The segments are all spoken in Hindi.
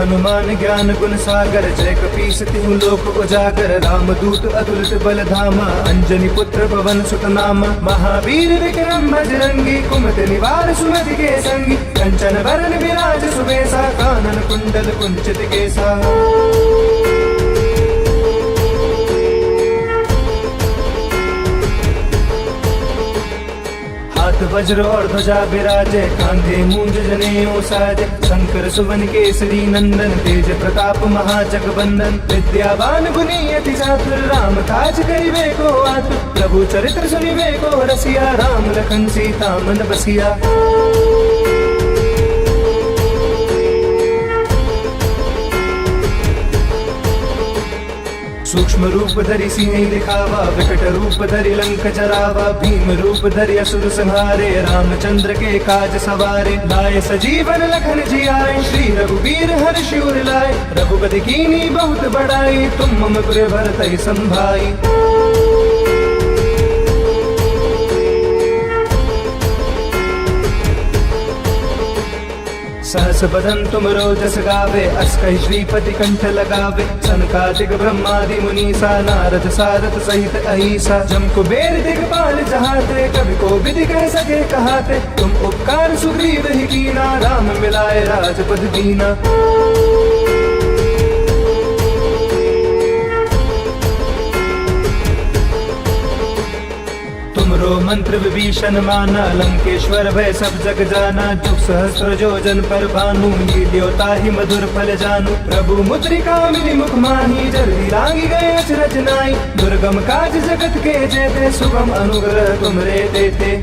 हनुमान ज्ञान गुण सागर, जय कपीस तिहु लोक उजागर। रामदूत अतुलित बल धामा, अंजनी पुत्र पवन सुत नामा। महावीर विक्रम बजरंगी, कुमति निवार सुमति के संगी। कंचन बरन विराज सुबेसा, कानन कुंडल कुंचित केसा। हाथ वज्र और ध्वजा विराजे, कांधे मूंज जनेऊ साजे। शंकर सुवन केसरी नंदन, तेज प्रताप महाजगबंदन। विद्यावान गुणी अति चातुर, राम काज करिबे को आतुर। प्रभु चरित्र सुनिबे को रसिया, राम लखन सीता मन बसिया। सूक्ष्म रूप धरि सिंह दिखावा, विकट रूप धरि लंक जरावा। भीम रूप धरि असुर संहारे, रामचंद्र के काज सवारे। लाए सजीवन लखन जियाए, श्री रघुवीर हर्षि उर लाए। रघुपति कीन्ही बहुत बड़ाई, तुम मम प्रिय भरतहि संभाई। सहस बदन तुम रोजस गावे, अस कहि श्रीपति कंठ लगावे। सनकादिक ब्रह्मादि मुनीसा, नारद सारथ सहित अहिसा। जम कुबेर दिगपाल जहाते, कवि को विधि कह सके कहाते। तुम उपकार सुग्रीव ही कीना, राम मिलाए राजपद दीना। तुमरो मंत्र विभीषण माना, लंकेश्वर भय सब जग जाना। जुग सहस्र जोजन पर भानु, लील्यो ताहि मधुर फल जानू। प्रभु मुद्रिका मिली मुख माही, जल्दी लागी गए अचरज नाई। दुर्गम काज जगत के जेते, सुगम अनुग्रह तुमरे देते।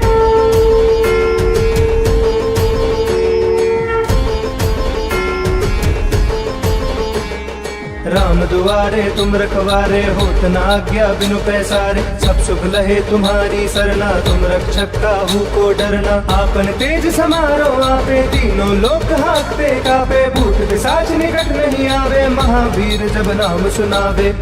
राम दुआरे तुम रखवारे, होत न आज्ञा बिनु पैसारे। सब सुख लहे तुम्हारी सरना, तुम रक्षक काहू को डरना। आपन तेज समारो आपे, तीनों लोक हांकते कापे। भूत पिशाच निकट नहीं आवे, महावीर जब नाम सुनावे।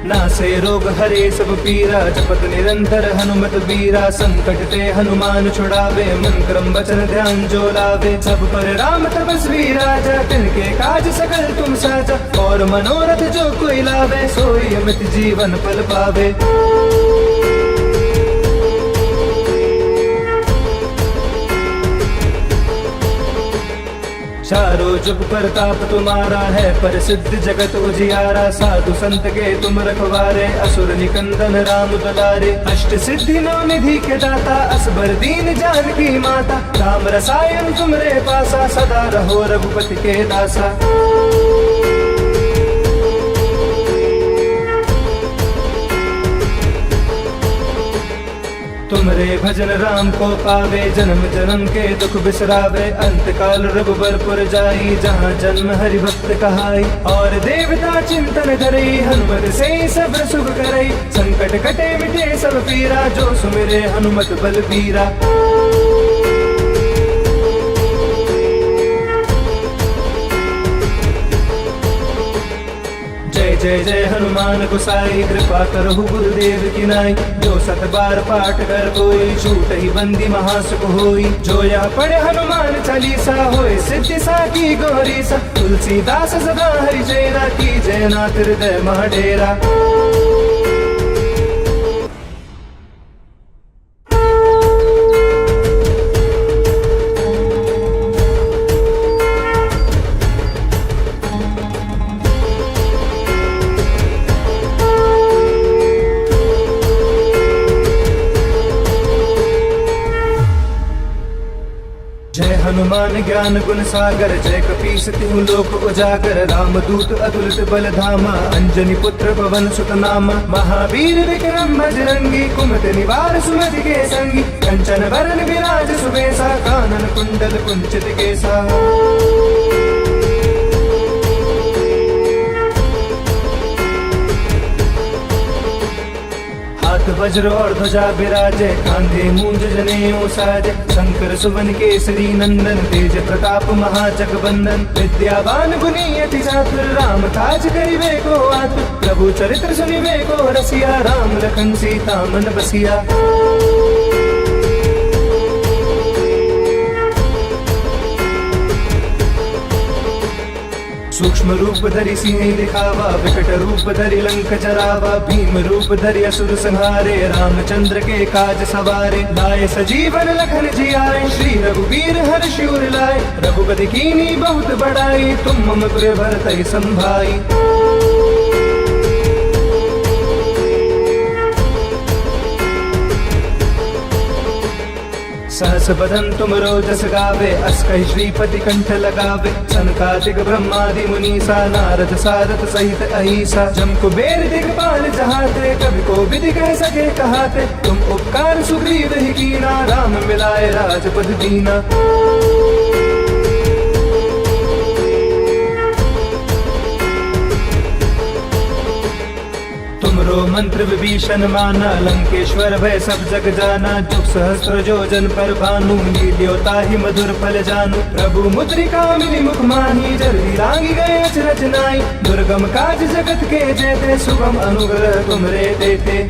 नासे रोग हरे सब पीरा, जपत निरंतर हनुमत बीरा। संकट ते हनुमान छुड़ावे, मन क्रम वचन ध्यान जो लावे। सब पर राम तपस्वी राजा, तिनके काज सकल तुम साजा। और मनोरथ जो कोई लावे, सोई अमित जीवन फल पावे। चारों जुग प्रताप तुम्हारा है, प्रसिद्ध जगत उजियारा। साधु संत के तुम रखवारे, असुर निकंदन राम दुलारे। अष्ट सिद्धि नौ निधि के दाता, असबर दीन जानकी माता। राम रसायन तुमरे पासा, सदा रहो रघुपति के दासा। तुमरे भजन राम को पावे, जन्म जन्म के दुख बिसरावे। अंत काल रघुबरपुर जाई, जहाँ जन्म हरि भक्त कहाई। और देवता चिंतन करई, हनुमत से सब सुख करई। संकट कटे मिटे सब पीरा, जो सुमिरे हनुमत बलबीरा। जय जय हनुमान गोसाई, कृपा करहु गुरुदेव की नाई। जो सत बार पाठ कर कोई, छूट ही बंदी महासुख होई। जो यह पढ़े हनुमान चालीसा, होए सिद्धि साकी गौरी सा। तुलसीदास सदा हरि चेरा, की जय नाथ हृदय मह डेरा। हनुमान ज्ञान गुण सागर, जय कपीस तिहु लोक उजागर। रामदूत अतुलित बल धामा, अंजनी पुत्र पवन सुत नामा। महावीर विक्रम बजरंगी, कुमति निवार सुमति के संगी। कंचन बरन विराज सुबेसा, कानन कुंडल कुंचित केसा। हाथ वज्र और ध्वजा विराजे, कांधे मूंज जनेऊ साजे। शंकर सुवन केसरी नंदन, तेज प्रताप महाजगबंदन। विद्यावान गुणी अति चातुर, राम काज करिबे को आतुर। प्रभु चरित्र सुनिबे को रसिया, राम लखन सीता मन बसिया। सूक्ष्म रूप धरि सिंह दिखावा, विकट रूप धरि लंक जरावा, भीम रूप धरि असुर संहारे, रामचंद्र के काज सवारे। लाए सजीवन लखन जियाए, श्री रघुवीर हर्ष उर लाए, रघुपति कीन्ही बहुत बड़ाई, तुम मम प्रिय भरतहि संभाई। सहस बदन तुम रोजस गावे, अस कहि श्रीपति कंठ लगावे, सनकादिक ब्रह्मादि मुनीसा, नारद सारद सहित अहिसा। जम कुबेर दिगपाल जहाते, कवि को विधि कह सके कहाते, तुम उपकार सुग्रीव ही कीना, राम मिलाए राजपद दीना। तुमरो मंत्र विभीषण माना, लंकेश्वर भय सब जग जाना, जुग सहस्त्र जोजन पर भानु, लील्योता ही मधुर फल जानू। प्रभु मुद्रिका मिली मुख माही, जल्दी लागी गए अचरज नाई, दुर्गम काज जगत के जेते, सुगम अनुग्रह तुमरे देते।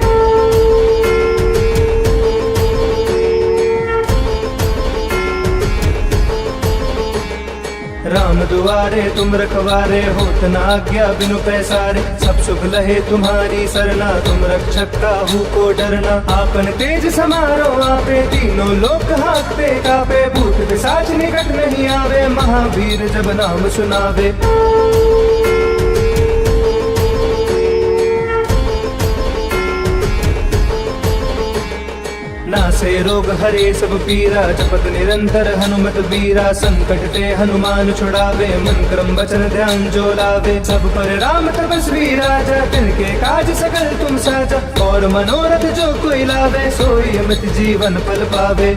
राम दुआरे तुम रखवारे, होत न आज्ञा बिनु पैसारे, सब सुख लहे तुम्हारी सरना, तुम रक्षक काहू को डरना। आपन तेज समारो आपे, तीनों लोक हाकते कापे, भूत पिशाच निकट नहीं आवे, महावीर जब नाम सुनावे। नासे रोग हरे सब पीरा, जपत निरंतर हनुमत बीरा, संकट ते हनुमान छुड़ावे, मन क्रम वचन ध्यान जो लावे। सब पर राम तपस्वी राजा, तिनके काज सकल तुम साजा, और मनोरथ जो कोई लावे, सोई अमित जीवन फल पावे।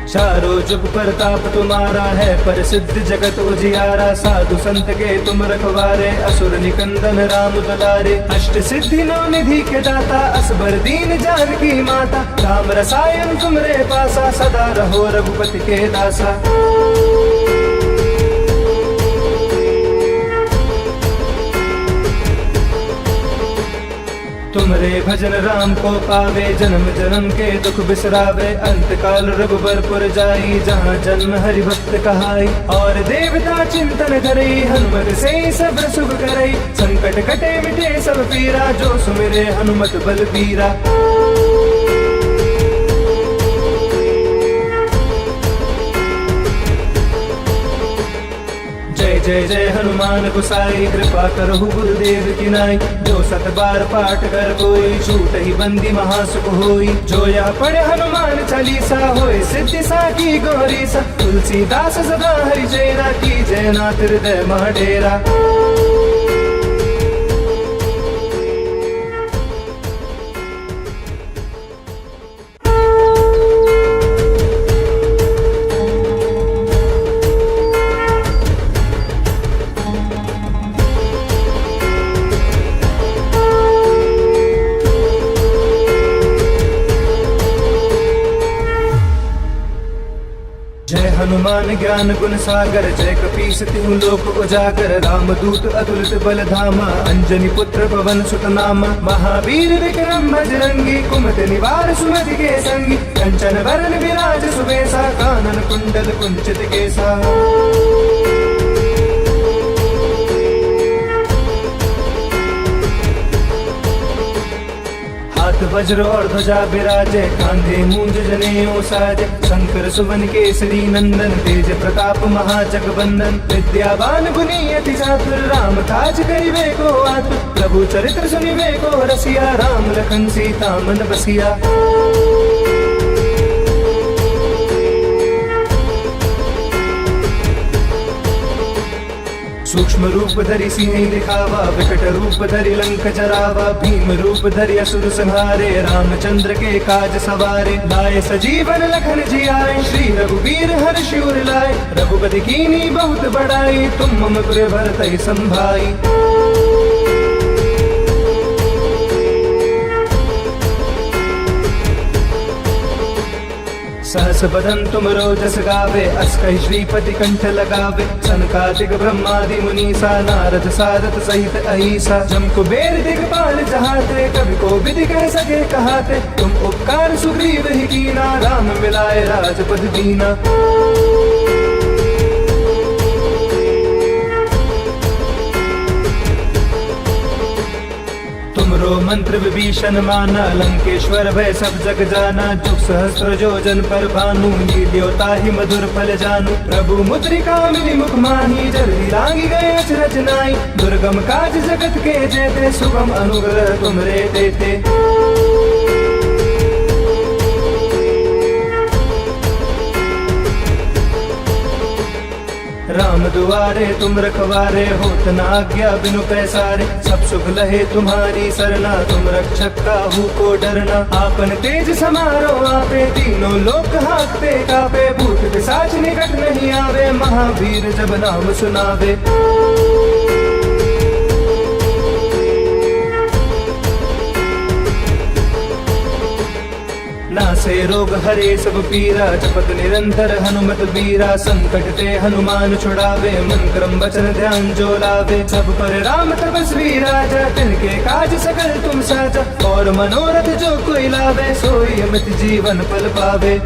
चारों जुग प्रताप तुम्हारा है, पर सिद्ध जगत उजियारा, साधु संत के तुम रखवारे, असुर निकंदन राम दुलारे। अष्ट सिद्धि नौ निधि के दाता, असबर दीन जानकी माता, राम रसायन तुमरे पासा, सदा रहो रघुपति के दासा। तुमरे भजन राम को पावे, जन्म जन्म के दुख बिसरावे, अंत काल रघुबरपुर जाई, जहाँ जन्म हरि भक्त कहाई। और देवता चिंतन करई, हनुमत से सब सुख करई, संकट कटे मिटे सब पीरा, जो सुमिरे हनुमत बल बीरा। जय जय जय हनुमान गोसाई, कृपा करहु गुरुदेव की नाई, जो सत बार पाठ कर कोई, छूट ही बंदी महासुख होई। जो यह पढ़े हनुमान चालीसा, होए सिद्धि साकी गौरीसा, तुलसीदास सदा हरि चेरा, की जय नाथ हृदय मह डेरा। हनुमान ज्ञान गुण सागर, जय कपीस तिहु लोक उजागर, रामदूत अतुलित बल धामा, अंजनी पुत्र पवन सुत नामा। महावीर विक्रम बजरंगी, कुमति निवार सुमति के संगी, कंचन वरन विराज सुबेसा, कानन कुंडल कुंचित केसा। हाथ वज्र और ध्वजा विराजे, कांधे मूंज जनेऊ साजे, शंकर सुवन केसरी नंदन, तेज प्रताप महाजगवंदन। विद्यावान गुणी अति चातुर, राम काज करिबे को आतुर, प्रभु चरित्र सुनिबे को रसिया, राम लखन सीता मन बसिया। सूक्ष्म रूप धरि सिंह दिखावा, विकट रूप धरि लंक जरावा, भीम रूप धरि असुर संहारे, रामचंद्र के काज सवारे। लाए सजीवन लखन जियाए, श्री रघुवीर हर्ष उर लाए, रघुपति कीन्ही बहुत बड़ाई, तुम मम प्रिय भरतहि संभाई। सहस बदन तुम रोजस गावे, अस्कहि श्रीपति कंठ लगावे। सनकादिक ब्रह्मादि मुनीसा, नारद सारद सहित अहिसा। जम कुबेर दिगपाल जहाते, कवि को विधि कह सके कहाते। तुम उपकार सुग्रीव ही कीना, राम मिलाए राजपद दीना। तुमरो मंत्र विभीषण माना, लंकेश्वर भय सब जग जाना। जुग सहस्त्र जोजन पर भानु, लील्यो ताहि मधुर फल जानू। प्रभु मुद्रिका मिली मुख माही, जल्दी लागी गए अचरज नाई। दुर्गम काज जगत के जेते, सुगम अनुग्रह तुमरे देते। राम दुआरे तुम रखवारे, होत न आज्ञा बिनु पैसारे। सब सुख लहे तुम्हारी सरना, तुम रक्षक काहू को डरना। आपन तेज समारो आपे, तीनों लोक हाकते कापे। भूत पिशाच निकट नहीं आवे, महावीर जब नाम सुनावे। नासे रोग हरे सब पीरा, जपत निरंतर हनुमत बीरा। संकट ते हनुमान छुड़ावे, मन क्रम वचन ध्यान जो लावे। सब पर राम तपस्वी राजा, तिनके काज सकल तुम साजा। और मनोरथ जो कोई लावे, सोई अमित जीवन फल पावे।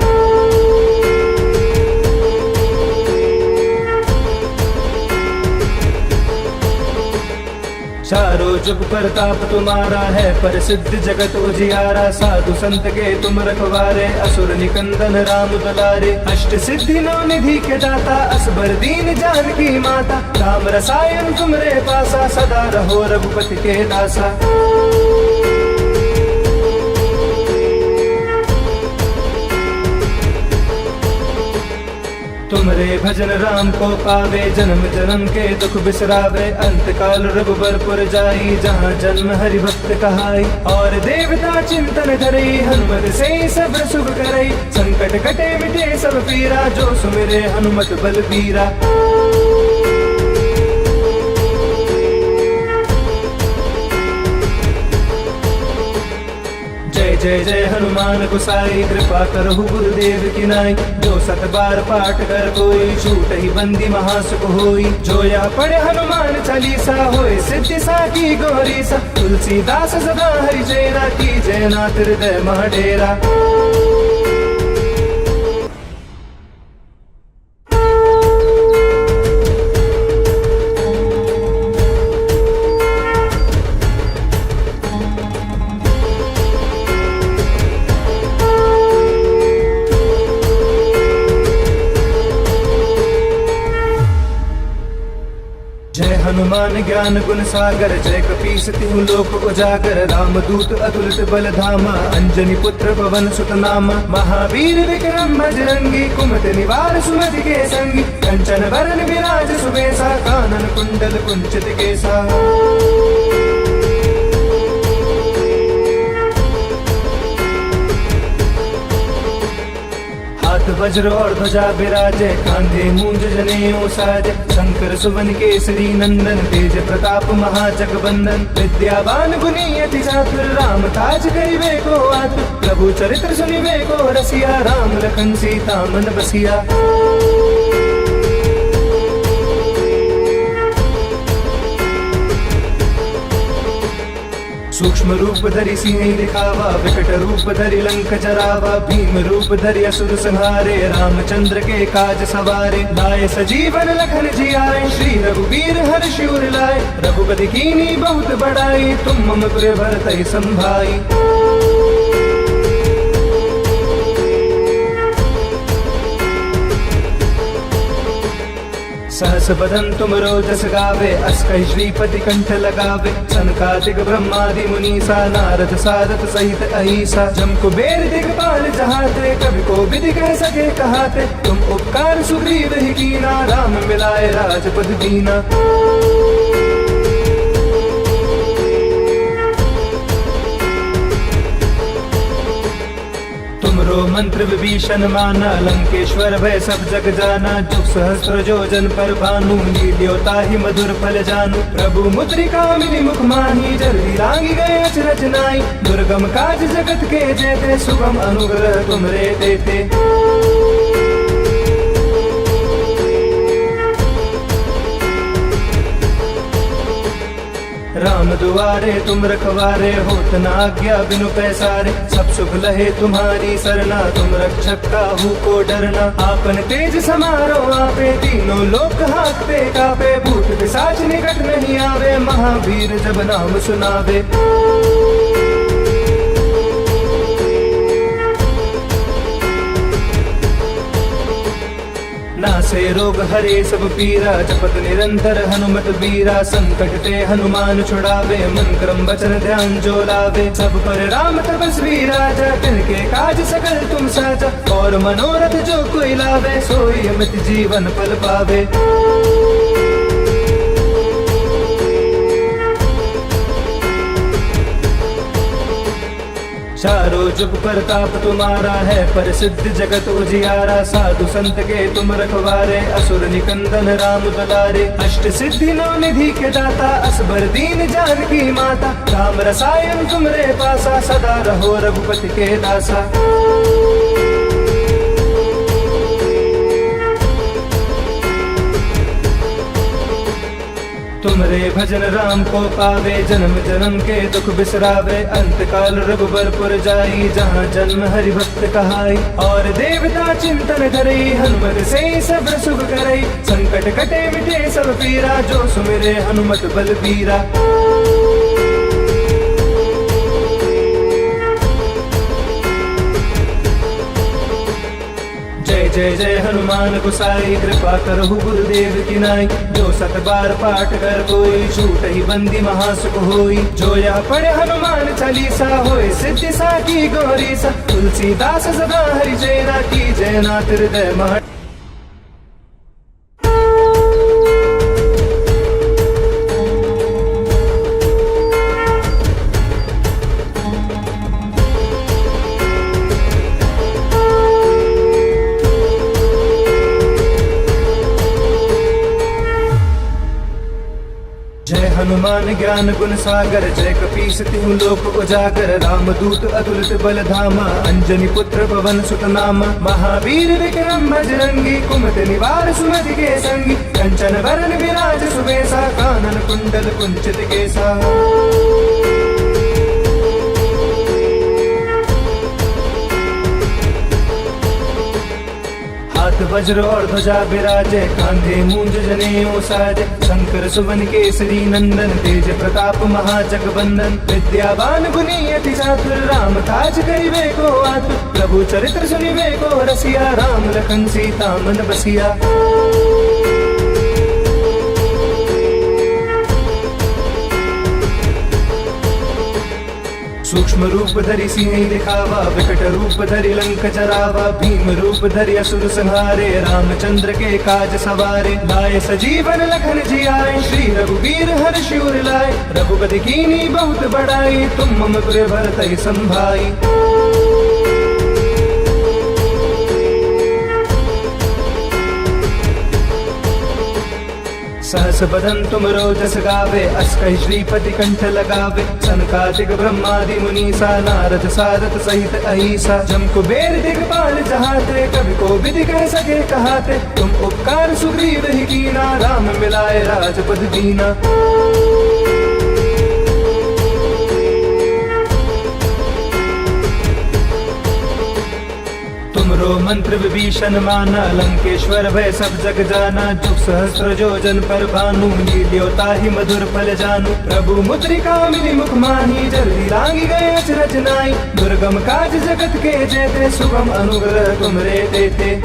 चारों जुग प्रताप तुम्हारा है, प्रसिद्ध जगत उजियारा। साधु संत के तुम रखवारे, असुर निकंदन राम दुलारे। अष्ट सिद्धि नौ निधि के दाता, असबर दीन जानकी माता। राम रसायन तुमरे पासा, सदा रहो रघुपति के दासा। तुमरे भजन राम को पावे, जन्म जन्म के दुख बिसरावे। अंत काल रघुबरपुर जाई, जहाँ जन्म हरि भक्त कहाई। और देवता चिंतन करई, हनुमत से सब सुख करई। संकट कटे मिटे सब पीरा, जो सुमिरे हनुमत बलबीरा। जय जय हनुमान गोसाई, कृपा करहु गुरुदेव की नाई। जो सत बार पाठ कर कोई, छूट ही बंदी महासुख होई। जो या पढ़े हनुमान चालीसा, होए सिद्धि साकी गौरीसा। तुलसीदास सदा हरि चेरा, की जय नाथ हृदय मह डेरा। हनुमान ज्ञान गुण सागर, जय कपीस तिहु लोक उजागर। राम दूत अतुलित बल धामा, अंजनी पुत्र पवन सुत नामा। महावीर विक्रम बजरंगी, कुमति निवार सुमति के संगी। कंचन बरन विराज सुबेसा, कानन कुंडल कुंचित केसा। हाथ वज्र और ध्वजा विराजे, कांधे मूंज जनेऊ साजे। शंकर सुवन केसरी नंदन, तेज प्रताप महाजगबंदन। विद्यावान गुणी अति चातुर, राम काज करिबे को आतुर। प्रभु चरित्र सुनिबे को रसिया, राम लखन सीता मन बसिया। सूक्ष्म रूप धरि सिंह दिखावा, विकट रूप धरि लंक जरावा। भीम रूप धरि असुर संहारे, रामचंद्र के काज सवारे। लाए सजीवन लखन जियाए, श्री रघुवीर हर्षि उर लाए। रघुपति कीन्ही बहुत बड़ाई, तुम मम प्रिय भरतहि संभाई। सहस बदन तुम रोजस गावे, अस्कहि श्रीपति कंठ लगावे। सनकादिक ब्रह्मादि मुनीसा, नारद सारद सहित अहिसा। जम कुबेर दिगपाल जहाते, कवि को विधि कह सके कहाते। तुम उपकार सुग्रीव ही कीना, राम मिलाए राजपद दीना। तुमरो मंत्र विभीषण माना, लंकेश्वर भय सब जग जाना। जुग सहस्त्र जोजन पर भानु, लील्यो ताहि मधुर फल जानू। प्रभु मुद्रिका मिली मुख माही, जल्दी लागी गए अचरज नाई। दुर्गम काज जगत के जेते, सुगम अनुग्रह तुमरे देते। दुआरे तुम रखवारे, होत न आज्ञा बिनु पैसारे। सब सुख लहे तुम्हारी सरना, तुम रक्षक काहू को डरना। आपन तेज समारो आपे, तीनों लोक हाँकते कापे। भूत पिशाच निकट नहीं आवे, महावीर जब नाम सुनावे। नासे रोग हरे सब पीरा, जपत निरंतर हनुमत बीरा। संकट ते हनुमान छुड़ावे, मन क्रम वचन ध्यान जो लावे। सब पर राम तपस्वी राजा, तिनके काज सकल तुम साजा। और मनोरथ जो कोई लावे, सोई अमित जीवन फल पावे। चारों जुग प्रताप तुम्हारा है, प्रसिद्ध जगत उजियारा। साधु संत के तुम रखवारे, असुर निकंदन राम दुलारे। अष्ट सिद्धि नौ निधि के दाता, असबर दीन जानकी माता। राम रसायन तुमरे पासा, सदा रहो रघुपति के दासा। तुमरे भजन राम को पावे, जन्म जन्म के दुख बिसरावे। अंत काल रघुबरपुर जाई, जहाँ जन्म हरि भक्त कहाई। और देवता चिंतन करई, हनुमत से सब सुख करई। संकट कटे मिटे सब पीरा, जो सुमिरे हनुमत बलबीरा। जय जय हनुमान गोसाई, कृपा करहु गुरुदेव की नाई। जो सत बार पाठ कर कोई, छूट ही बंदी महासुख होई। जो यह पढ़े हनुमान चालीसा, होए सिद्धि साकी गौरी सा। तुलसीदास सदा हरि जयना, की जयनाथ हृदय मह। हनुमान ज्ञान गुण सागर, जय कपीस तिहु लोक उजागर। राम दूत अतुलित बल धामा, अंजनी पुत्र पवन सुत नामा। महावीर विक्रम बजरंगी, कुमति निवार सुमति के संगी। कंचन वरण विराज सुबेसा, कानन कुंडल कुंचित केसा। हाथ वज्र और ध्वजा विराजे, कांधे मूंज जनेऊ साजे। शंकर सुवन केसरी नंदन, तेज प्रताप महाजगबंदन। विद्यावान गुणी अति चातुर, राम काज करिबे को आतुर। प्रभु चरित्र सुनिबे को रसिया, राम लखन सीता मन बसिया। सूक्ष्म रूप धरि सिंह दिखावा, विकट रूप धरि लंक जरावा। भीम रूप धरि असुर संहारे, रामचंद्र के काज सवारे। लाए सजीवन लखन जियाए, श्री रघुवीर हर्षि उर लाए। रघुपति कीन्ही बहुत बड़ाई, तुम मम प्रिय भरतहि संभाई। सहस बदन तुम रोजस गावे, अस कहि श्रीपति कंठ लगावे। सनकादिक ब्रह्मादि मुनीसा, नारद सारथ सहित अहिसा। जम कुबेर दिगपाल जहाते, कवि को विधि कह सके कहाते। तुम उपकार सुग्रीव ही कीना, राम मिलाए राजपद दीना। तुमरो मंत्र विभीषण माना, लंकेश्वर भय सब जग जाना। जुग सहस्त्र जोजन पर भानु, लील्यो ताहि मधुर फल जानू। प्रभु मुद्रिका मिली मुख माही, जल्दी लांगी गए अचरज नाई। दुर्गम काज जगत के जेते, सुगम अनुग्रह तुमरे देते।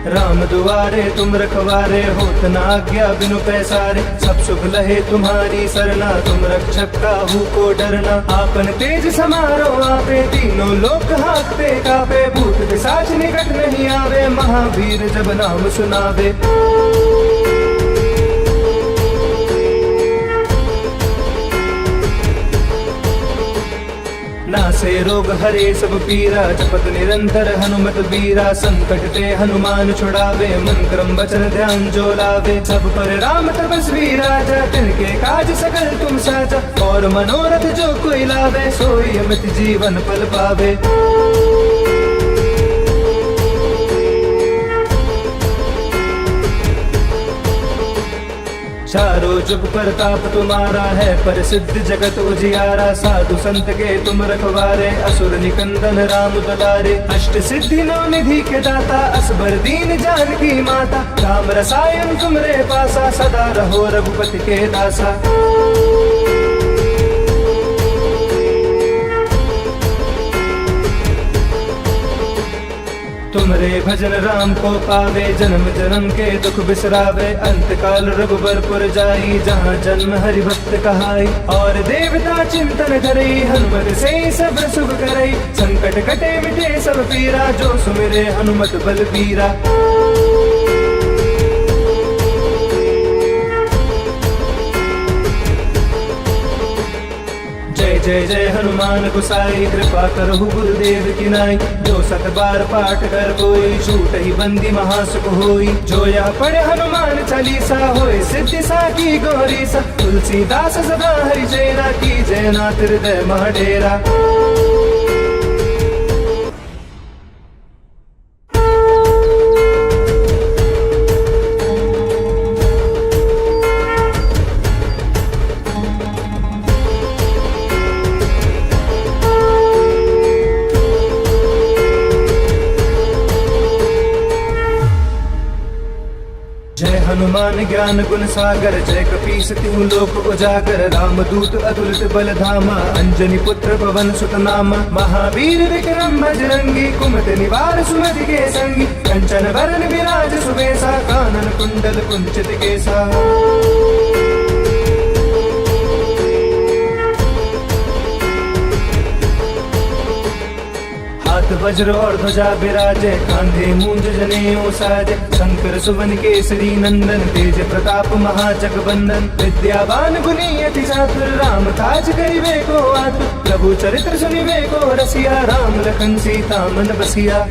राम दुआरे तुम रखवारे, होत न आज्ञा बिनु पैसारे। सब सुख लहे तुम्हारी सरना, तुम रक्षक काहू को डरना। आपन तेज समारो आपे, तीनों लोक हाँकते कापे। भूत पिशाच निकट नहीं आवे, महावीर जब नाम सुनावे। नासे रोग हरे सब पीरा, जपत निरंतर हनुमत बीरा। संकट ते हनुमान छुड़ावे, मन क्रम वचन ध्यान जो लावे। सब पर राम तपस्वी राजा, तिनके काज सकल तुम साजा। और मनोरथ जो कोई लावे, सोई अमित जीवन फल पावे। चारों जुग प्रताप तुम्हारा है, प्रसिद्ध जगत उजियारा। साधु संत के तुम रखवारे, असुर निकंदन राम दुलारे। अष्ट सिद्धि नौ निधि के दाता, असबर दीन जानकी माता। राम रसायन तुमरे पासा, सदा रहो रघुपति के दासा। तुमरे भजन राम को पावे, जन्म जन्म के दुख बिसरावे। अंत काल रघुबरपुर जाई, जहाँ जन्म हरि भक्त कहाई। और देवता चिंतन करई, हनुमत से सब सुख करई। संकट कटे मिटे सब पीरा, जो सुमिरे हनुमत बलबीरा। जय जय हनुमान गोसाई, कृपा करहु गुरुदेव की नाई। जो सत बार पाठ कर कोई, छूट ही बंदी महासुख होई। जो यह पढ़े हनुमान चालीसा, होए सिद्धि साकी गौरी सा। तुलसीदास सदा हरि चेरा, की जय नाथ हृदय मह डेरा। हनुमान ज्ञान गुण सागर, जय कपीस तिहु लोक उजागर। रामदूत अतुलित बल धामा, अंजनी पुत्र पवन सुत नामा। महावीर विक्रम बजरंगी, कुमति निवार सुमति के संगी। कंचन वरन विराज सुबेसा, कानन कुंडल कुंचित केसा। हाथ वज्र और ध्वजा विराजे, कांधे मूंज जनेऊ साजे। शंकर सुवन केसरी नंदन, तेज प्रताप महाजगबंदन। विद्यावान गुणी अति चातुर, राम काज करिबे को आतुर। प्रभु चरित्र सुनिबे को रसिया, राम लखन सीता मन बसिया।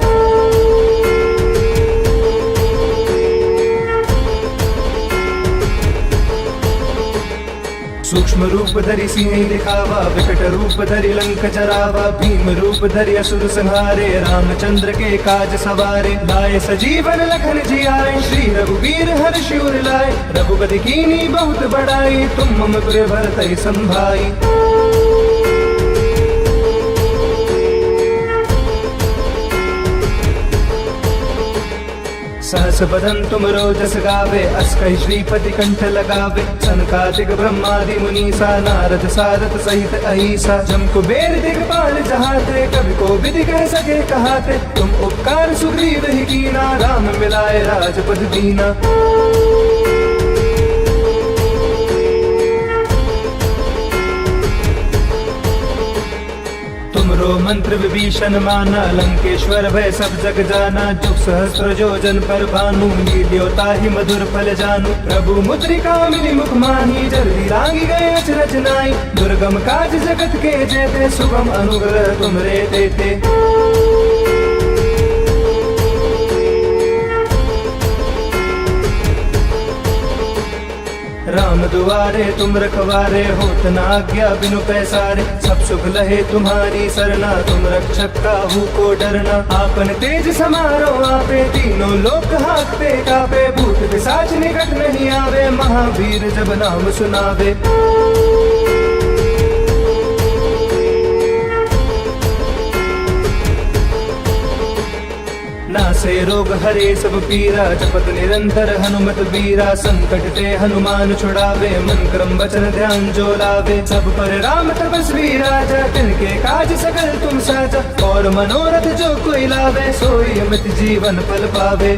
सूक्ष्म रूप धरि सिंह दिखावा, विकट रूप धरि लंक जरावा। भीम रूप धरि असुर संहारे, रामचंद्र के काज सवारे। लाए सजीवन लखन जियाए, श्री रघुवीर हर्षि उर लाए। रघुपति कीन्ही बहुत बड़ाई, तुम मम प्रिय भरतहि संभाई। सहस बदन तुम रोजस गावे, अस कहि श्रीपति कंठ लगावे। सनकादिक ब्रह्मादि मुनीसा, नारद सारद सहित अहिसा। जम कुबेर दिगपाल जहाते, कवि को विधि कह सके कहाते। तुम उपकार सुग्रीव ही कीना, राम मिलाए राजपद दीना। तुमरो मंत्र विभीषण माना, लंकेश्वर भय सब जग जाना। जुग सहस्त्र जोजन पर भानु, लील्योता ही मधुर फल जानू। प्रभु मुद्रिका मिली मुख माही, जल्दी लागी गए अचरज नाई। दुर्गम काज जगत के जेते, सुगम अनुग्रह तुमरे देते। राम दुआरे तुम रखवारे, होत न आज्ञा बिनु पैसारे। सब सुख लहे तुम्हारी सरना, तुम रक्षक काहू को डरना। आपन तेज समारो आपे, तीनों लोक हाकते कापे। भूत पिशाच निकट नहीं आवे, महावीर जब नाम सुनावे। नासे रोग हरे सब पीरा, जपत निरंतर हनुमत बीरा। संकट ते हनुमान छुड़ावे, मन क्रम वचन ध्यान जो लावे। सब पर राम तपस्वी राजा, तिनके काज सकल तुम साजा। और मनोरथ जो कोई लावे, सोई अमित जीवन फल पावे।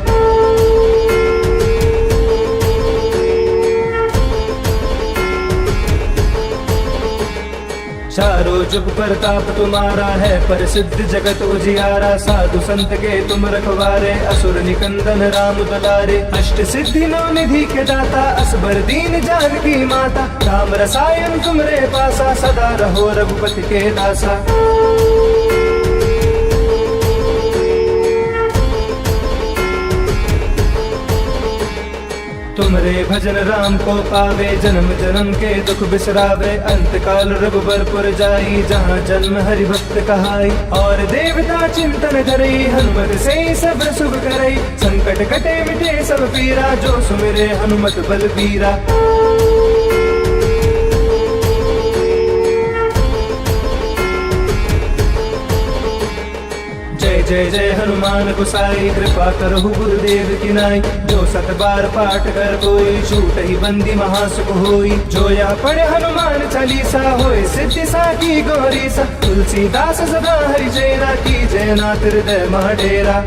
चारों जुग प्रताप तुम्हारा है, प्रसिद्ध जगत उजियारा। साधु संत के तुम रखवारे, असुर निकंदन राम दुलारे। अष्ट सिद्धि नौ निधि के दाता, असबर दीन जानकी माता। राम रसायन तुमरे पासा, सदा रहो रघुपति के दासा। तुम तुमरे भजन राम को पावे, जन्म जन्म के दुख बिसरावे। अंत काल रघुबरपुर जाई, जहाँ जन्म हरि भक्त कहाई। और देवता चिंतन करई, हनुमत से सब शुभ करई। संकट कटे मिटे सब पीरा, जो सुमिरे हनुमत बलबीरा। जय जय जय हनुमान गोसाई, कृपा करहु गुरुदेव की नाई। जो सत बार पाठ कर कोई, छूट ही बंदी महासुख होई। जो या पढ़े हनुमान चालीसा, होए सिद्धि साकी गौरी सा। तुलसीदास सदा हरि चेरा, की जय नाथ हृदय मह डेरा।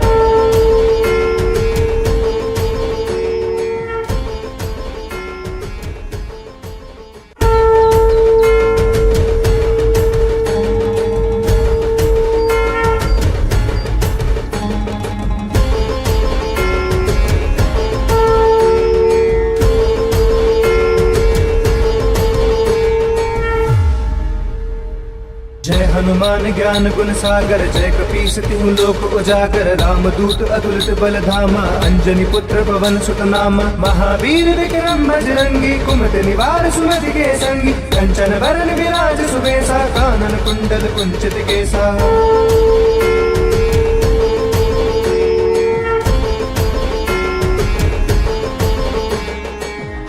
जय हनुमान ज्ञान गुण सागर, जय कपीस तिहु लोक उजागर। राम दूत अतुलित बल धामा, अंजनी पुत्र पवन सुत नामा। महावीर विक्रम बजरंगी, कुमति निवार सुमति के संगी। कंचन वरन विराज सुबेसा, कानन कुंडल कुंचित केसा।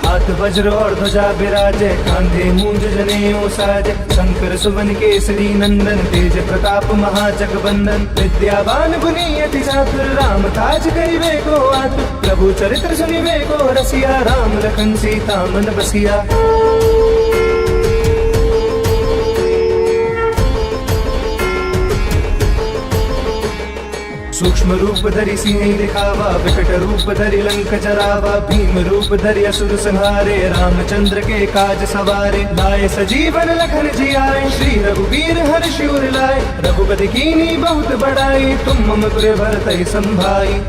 हाथ वज्र और ध्वजा विराजे, कांधे मूंज जनेऊ साजे। शंकर सुवन केसरी नंदन, तेज प्रताप महाजगबंदन। विद्यावान गुणी अति चातुर, राम काज करिबे को आतुर। प्रभु चरित्र सुनिबे को रसिया, राम लखन सीता मन बसिया। सूक्ष्म रूप धरि सिंह दिखावा, विकट रूप धरि लंक जरावा। भीम रूप धरि असुर संहारे, रामचंद्र के काज सवारे। लाए सजीवन लखन जियाए, श्री रघुवीर हर्ष उर लाए। रघुपति कीनी बहुत बड़ाई, तुम मम पुर भरतहि संभाई।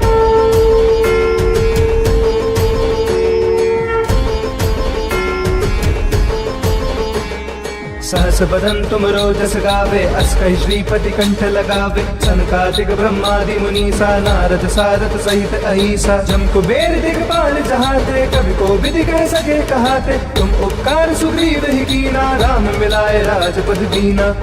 सहस बदन तुम रोजस गावे, अस्कहि श्रीपति कंठ लगावे। सनकादिक ब्रह्मादि मुनीसा, नारद सारथ सहित अहिसा। जम कुबेर दिगपाल जहाते, कवि को विधि कह सके कहाते। तुम उपकार सुग्रीव ही कीना, राम मिलाए राजपद दीना।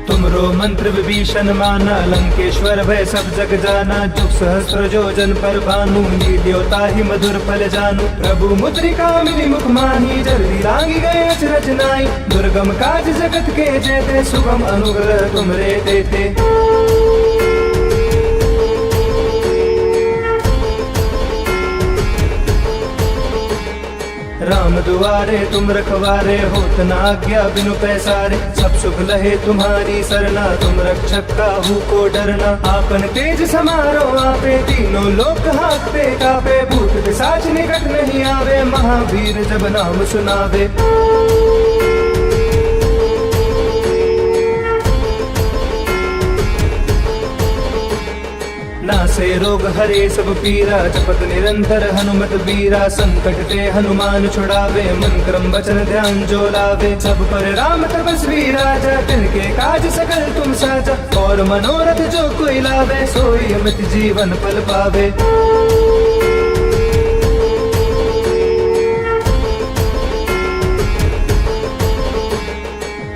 तुमरो मंत्र विभीषण माना, लंकेश्वर भय सब जग जाना। जुग सहस्त्र जोजन पर भानु, लील्योता ही मधुर फल जानू। प्रभु मुद्रिका मिली मुख माही, जल्दी लांगी गए अचरज नाई। दुर्गम काज जगत के जेते, सुगम अनुग्रह तुमरे देते। राम दुआरे तुम रखवारे, होत न आज्ञा बिनु पैसारे। सब सुख लहे तुम्हारी सरना, तुम रक्षक काहू को डरना। आपन तेज समारो आपे, तीनों लोक हांकते कापे। भूत पिशाच निकट नहीं आवे, महावीर जब नाम सुनावे। नासे रोग हरे सब पीरा, जपत निरंतर हनुमत बीरा। संकट ते हनुमान छुड़ावे, मन क्रम वचन ध्यान जो लावे। सब पर राम तपस्वी राजा, तिनके काज सकल तुम साजा। और मनोरथ जो कोई लावे, सोई अमित जीवन फल पावे।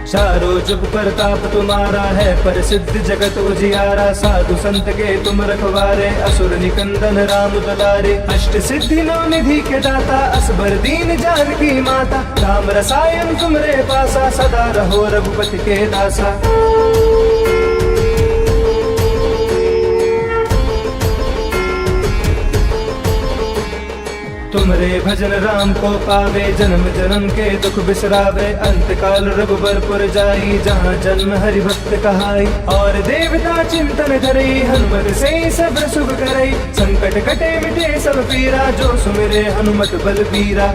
चारों जुग प्रताप तुम्हारा है, प्रसिद्ध जगत उजियारा। साधु संत के तुम रखवारे, असुर निकंदन राम दुलारे। अष्ट सिद्धि नौ निधि के दाता, असबर दीन जानकी माता। राम रसायन तुमरे पासा, सदा रहो रघुपति के दासा। तुमरे भजन राम को पावे, जन्म जन्म के दुख बिसरावे। अंत काल रघुबरपुर जाई, जहाँ जन्म हरि भक्त कहाई। और देवता चिंतन करई, हनुमत से सब शुभ करई। संकट कटे मिटे सब पीरा, जो सुमिरे हनुमत बलबीरा।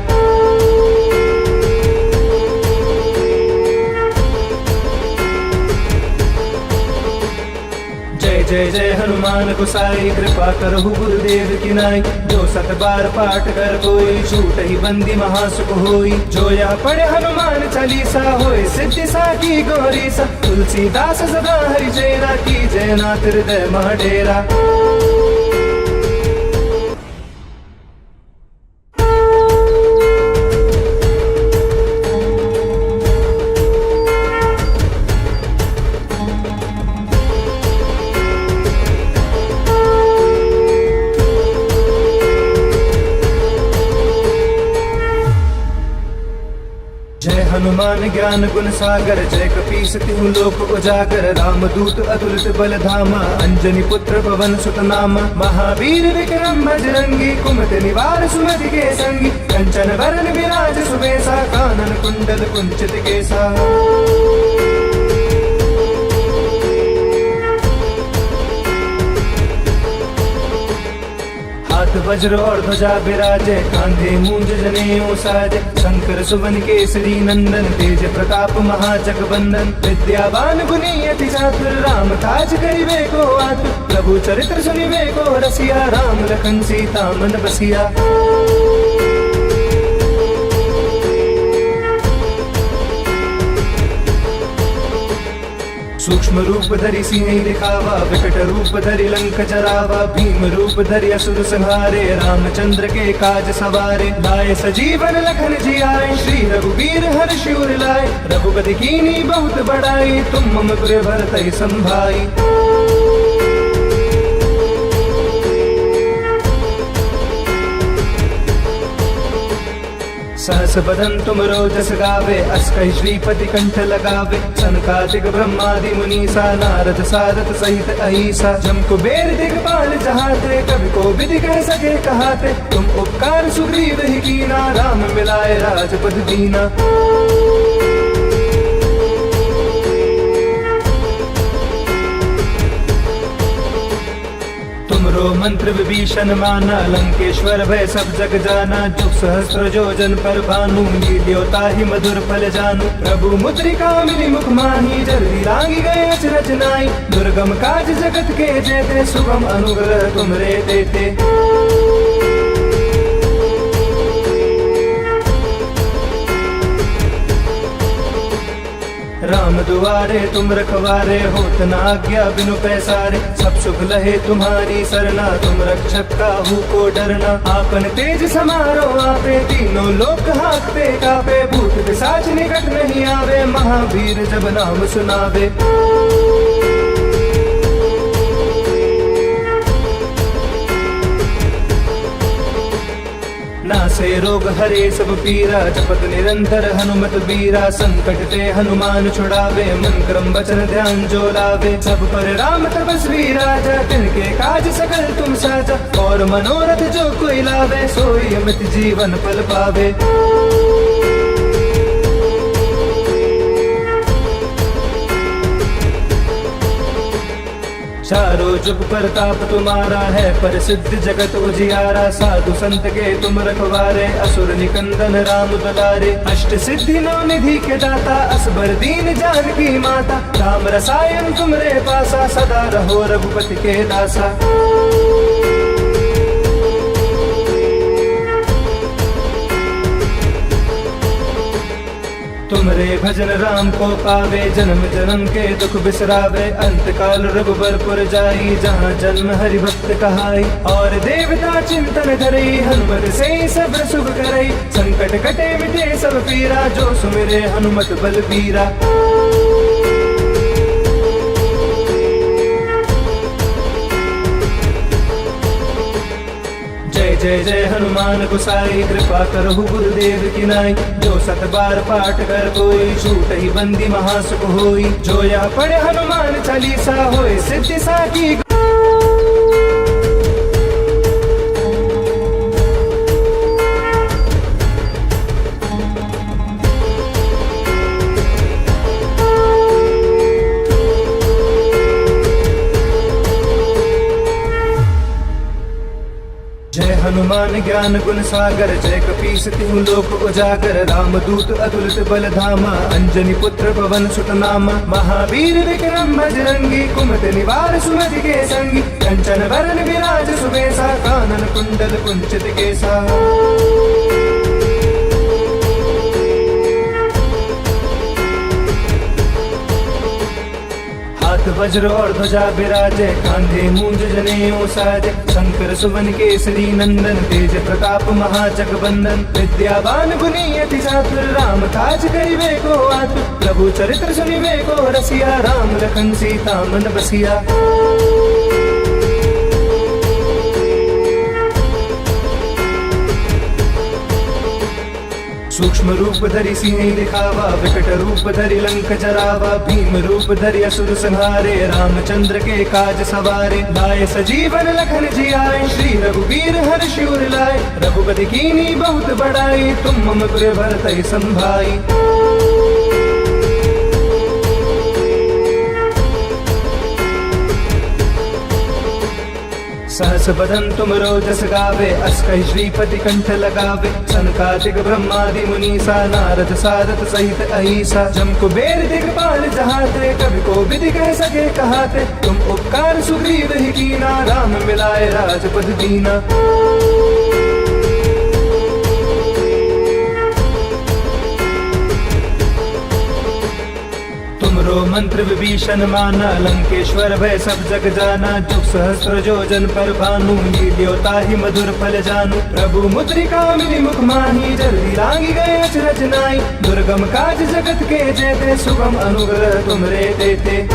जय जय जय हनुमान गोसाई, कृपा करहु गुरुदेव की नाई। जो 7 बार पाठ कर कोई, छूट ही बंदी महासुख होई। जो या पढ़े हनुमान चालीसा, होए सिद्धि साकी गौरी सा। तुलसीदास सदा हरि चेरा, की जय नाथ हृदय मह डेरा। जय हनुमान ज्ञान गुण सागर, जय कपीस तिहु लोक उजागर। राम दूत अतुलित बल धामा, अंजनी पुत्र पवन सुत नामा। महावीर विक्रम बजरंगी, कुमति निवार सुमति के संगी। कंचन बरन विराज सुबेसा, कानन कुंडल कुंचित केसा। हाथ वज्र और ध्वजा विराजे, कांधे मूंज जनेऊ साजे। शंकर सुवन केसरी नंदन, तेज प्रताप महाजगबंदन। विद्यावान गुणी अति चातुर, राम काज करिबे को आतुर। प्रभु चरित्र सुनिबे को रसिया, राम लखन सीता मन बसिया। सूक्ष्म रूप धरि सिंह दिखावा, विकट रूप धरि लंक जरावा। भीम रूप धरि असुर संहारे, रामचंद्र के काज सवारे। लाए सजीवन लखन जियाए, श्री रघुवीर हर्षि उर लाए। रघुपति कीन्ही बहुत बड़ाई, तुम मम प्रिय भरतहि संभाई। सहस बदन तुम रोजस गावे, अस कहि श्रीपति कंठ लगावे। सनकादिक ब्रह्मादि मुनीसा, नारद सारद सहित अहिसा। जम कुबेर दिगपाल जहाते, कवि को विधि कह सके कहाते। तुम उपकार सुग्रीव ही कीना, राम मिलाए राजपद दीना। तुमरो मंत्र विभीषण माना, लंकेश्वर भय सब जग जाना। जुग सहस्त्र जोजन पर भानु, लील्यो ताहि मधुर फल जानू। प्रभु मुद्रिका मिली मुख माही, जल्दी लांगी गए अचरज नाई। दुर्गम काज जगत के जेते, सुगम अनुग्रह तुमरे देते। राम दुआरे तुम रखवारे, होत न आज्ञा बिनु पैसारे। सब सुख लहे तुम्हारी सरना, तुम रक्षक काहू को डरना। आपन तेज समारो आपे, तीनों लोक हांकते कापे। भूत पिशाच निकट नहीं आवे, महावीर जब नाम सुनावे। नासे रोग हरे सब पीरा, जपत निरंतर हनुमत बीरा। संकट ते हनुमान छुड़ावे, मन क्रम वचन ध्यान जो लावे। सब पर राम तपस्वी राजा, तिनके काज सकल तुम साजा। और मनोरथ जो कोई लावे, सोई अमित जीवन फल पावे। चारों जुग प्रताप तुम्हारा है, प्रसिद्ध जगत उजियारा। साधु संत के तुम रखवारे, असुर निकंदन राम दुलारे। अष्ट सिद्धि नौ निधि के दाता, असबर दीन जानकी माता। राम रसायन तुमरे पासा, सदा रहो रघुपति के दासा। तुमरे भजन राम को पावे, जन्म जन्म के दुख बिसरावे। अंत काल रघुबरपुर जाई, जहाँ जन्म हरि भक्त कहाई। और देवता चिंतन करई, हनुमत से सब सुख करई। संकट कटे मिटे सब पीरा, जो सुमिरे हनुमत बलबीरा। जय जय जय हनुमान गोसाई, कृपा करहु गुरुदेव की नाई। जो 7 बार पाठ कर कोई, छूट ही बंदी महासुख होई। जो या पढ़े हनुमान चालीसा, होए सिद्धि साकी। हनुमान ज्ञान गुण सागर, जय कपीस तिहु लोक उजागर। रामदूत अतुलित बल धामा, अंजनी पुत्र पवन सुत नामा। महावीर विक्रम बजरंगी, कुमति निवार सुमति के संगी। कंचन वरण विराज सुबेसा, कानन कुंडल कुंचित केसा। हाथ वज्र और ध्वजा विराजे, कांधे मूंज जनेऊ साजे। शंकर सुवन केसरी नंदन, तेज प्रताप महाजग बंदन। विद्यावान गुणी अति चातुर, राम काज करिबे को आतुर। प्रभु चरित्र सुनिबे को रसिया, राम लखन सीता मन बसिया। सूक्ष्म रूप धरि सिंह दिखावा, विकट रूप धरि लंक जरावा। भीम रूप धरि असुर संहारे, रामचंद्र के काज सवारे। लाए सजीवन लखन जियाए, श्री रघुवीर हर्षि उर लाए। रघुपति कीन्ही बहुत बड़ाई, तुम मम प्रिय भरतहि संभाई। सहस बदन तुम रोजस गावे, अस कहि श्रीपति कंठ लगावे। सनकादिक ब्रह्मादि मुनीसा, नारद सारद सहित अहिसा। जम कुबेर दिगपाल जहाते, कवि को विधि कह सके कहाते। तुम उपकार सुग्रीव ही कीना, राम मिलाए राजपद दीना। तुमरो मंत्र विभीषण माना, लंकेश्वर भय सब जग जाना। जुग सहस्र जोजन पर भानु, लील्यो ताहि मधुर फल जानू। प्रभु मुद्रिका मिली मुख माही, जल्दी लांगी गए अचरज नाई। दुर्गम काज जगत के जेते, सुगम अनुग्रह तुमरे देते।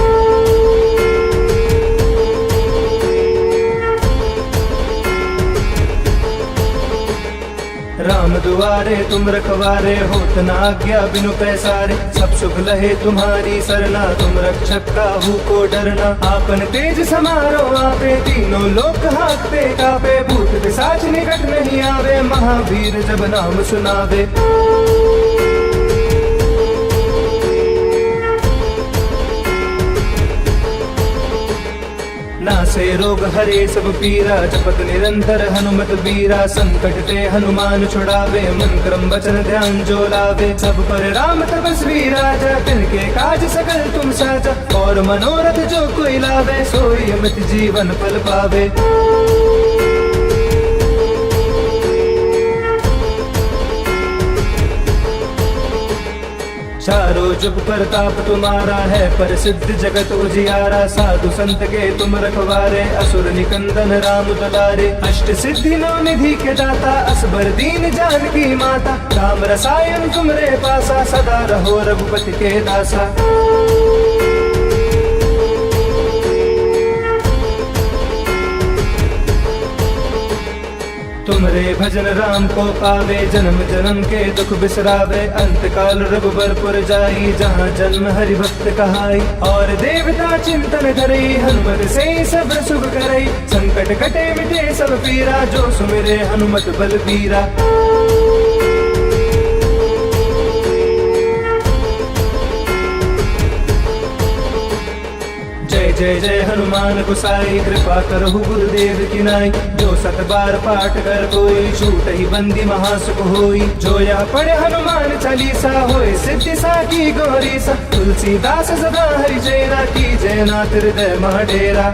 राम दुआरे तुम रखवारे, होत न आज्ञा बिनु पैसारे। सब सुख लहे तुम्हारी सरना, तुम रक्षक काहू को डरना। आपन तेज समारो आपे, तीनों लोक हाकते कापे। भूत पिशाच निकट नहीं आवे, महावीर जब नाम सुनावे। नासे रोग हरे सब पीरा, जपत निरंतर हनुमत बीरा। संकट ते हनुमान छुड़ावे, मन क्रम वचन ध्यान जो लावे। सब पर राम तपस्वी राजा, तिनके काज सकल तुम साजा। और मनोरथ जो कोई लावे, सोई अमित जीवन फल पावे। चारों जुग प्रताप तुम्हारा है, पर सिद्ध जगत उजियारा। साधु संत के तुम रखवारे, असुर निकंदन राम दुलारे। अष्ट सिद्धि नौ निधि के दाता, असबर दीन जानकी माता। राम रसायन तुमरे पासा, सदा रहो रघुपति के दासा। तुमरे भजन राम को पावे, जन्म जन्म के दुख बिसरावे। अंत काल रघुबरपुर जाई, जहाँ जन्म हरि भक्त कहाई। और देवता चिंतन करई, हनुमत से सब सुख करई। संकट कटे मिटे सब पीरा, जो सुमिरे हनुमत बलबीरा। जय जय हनुमान गोसाई, कृपा करहु गुरुदेव की नाई। जो सत बार पाठ कर कोई, छूट ही बंदी महासुख होई। जो यह पढ़े हनुमान चालीसा, होए सिद्धि साकी गौरी सा। तुलसीदास सदा हरि चेरा, की जय नाथ हृदय मह डेरा।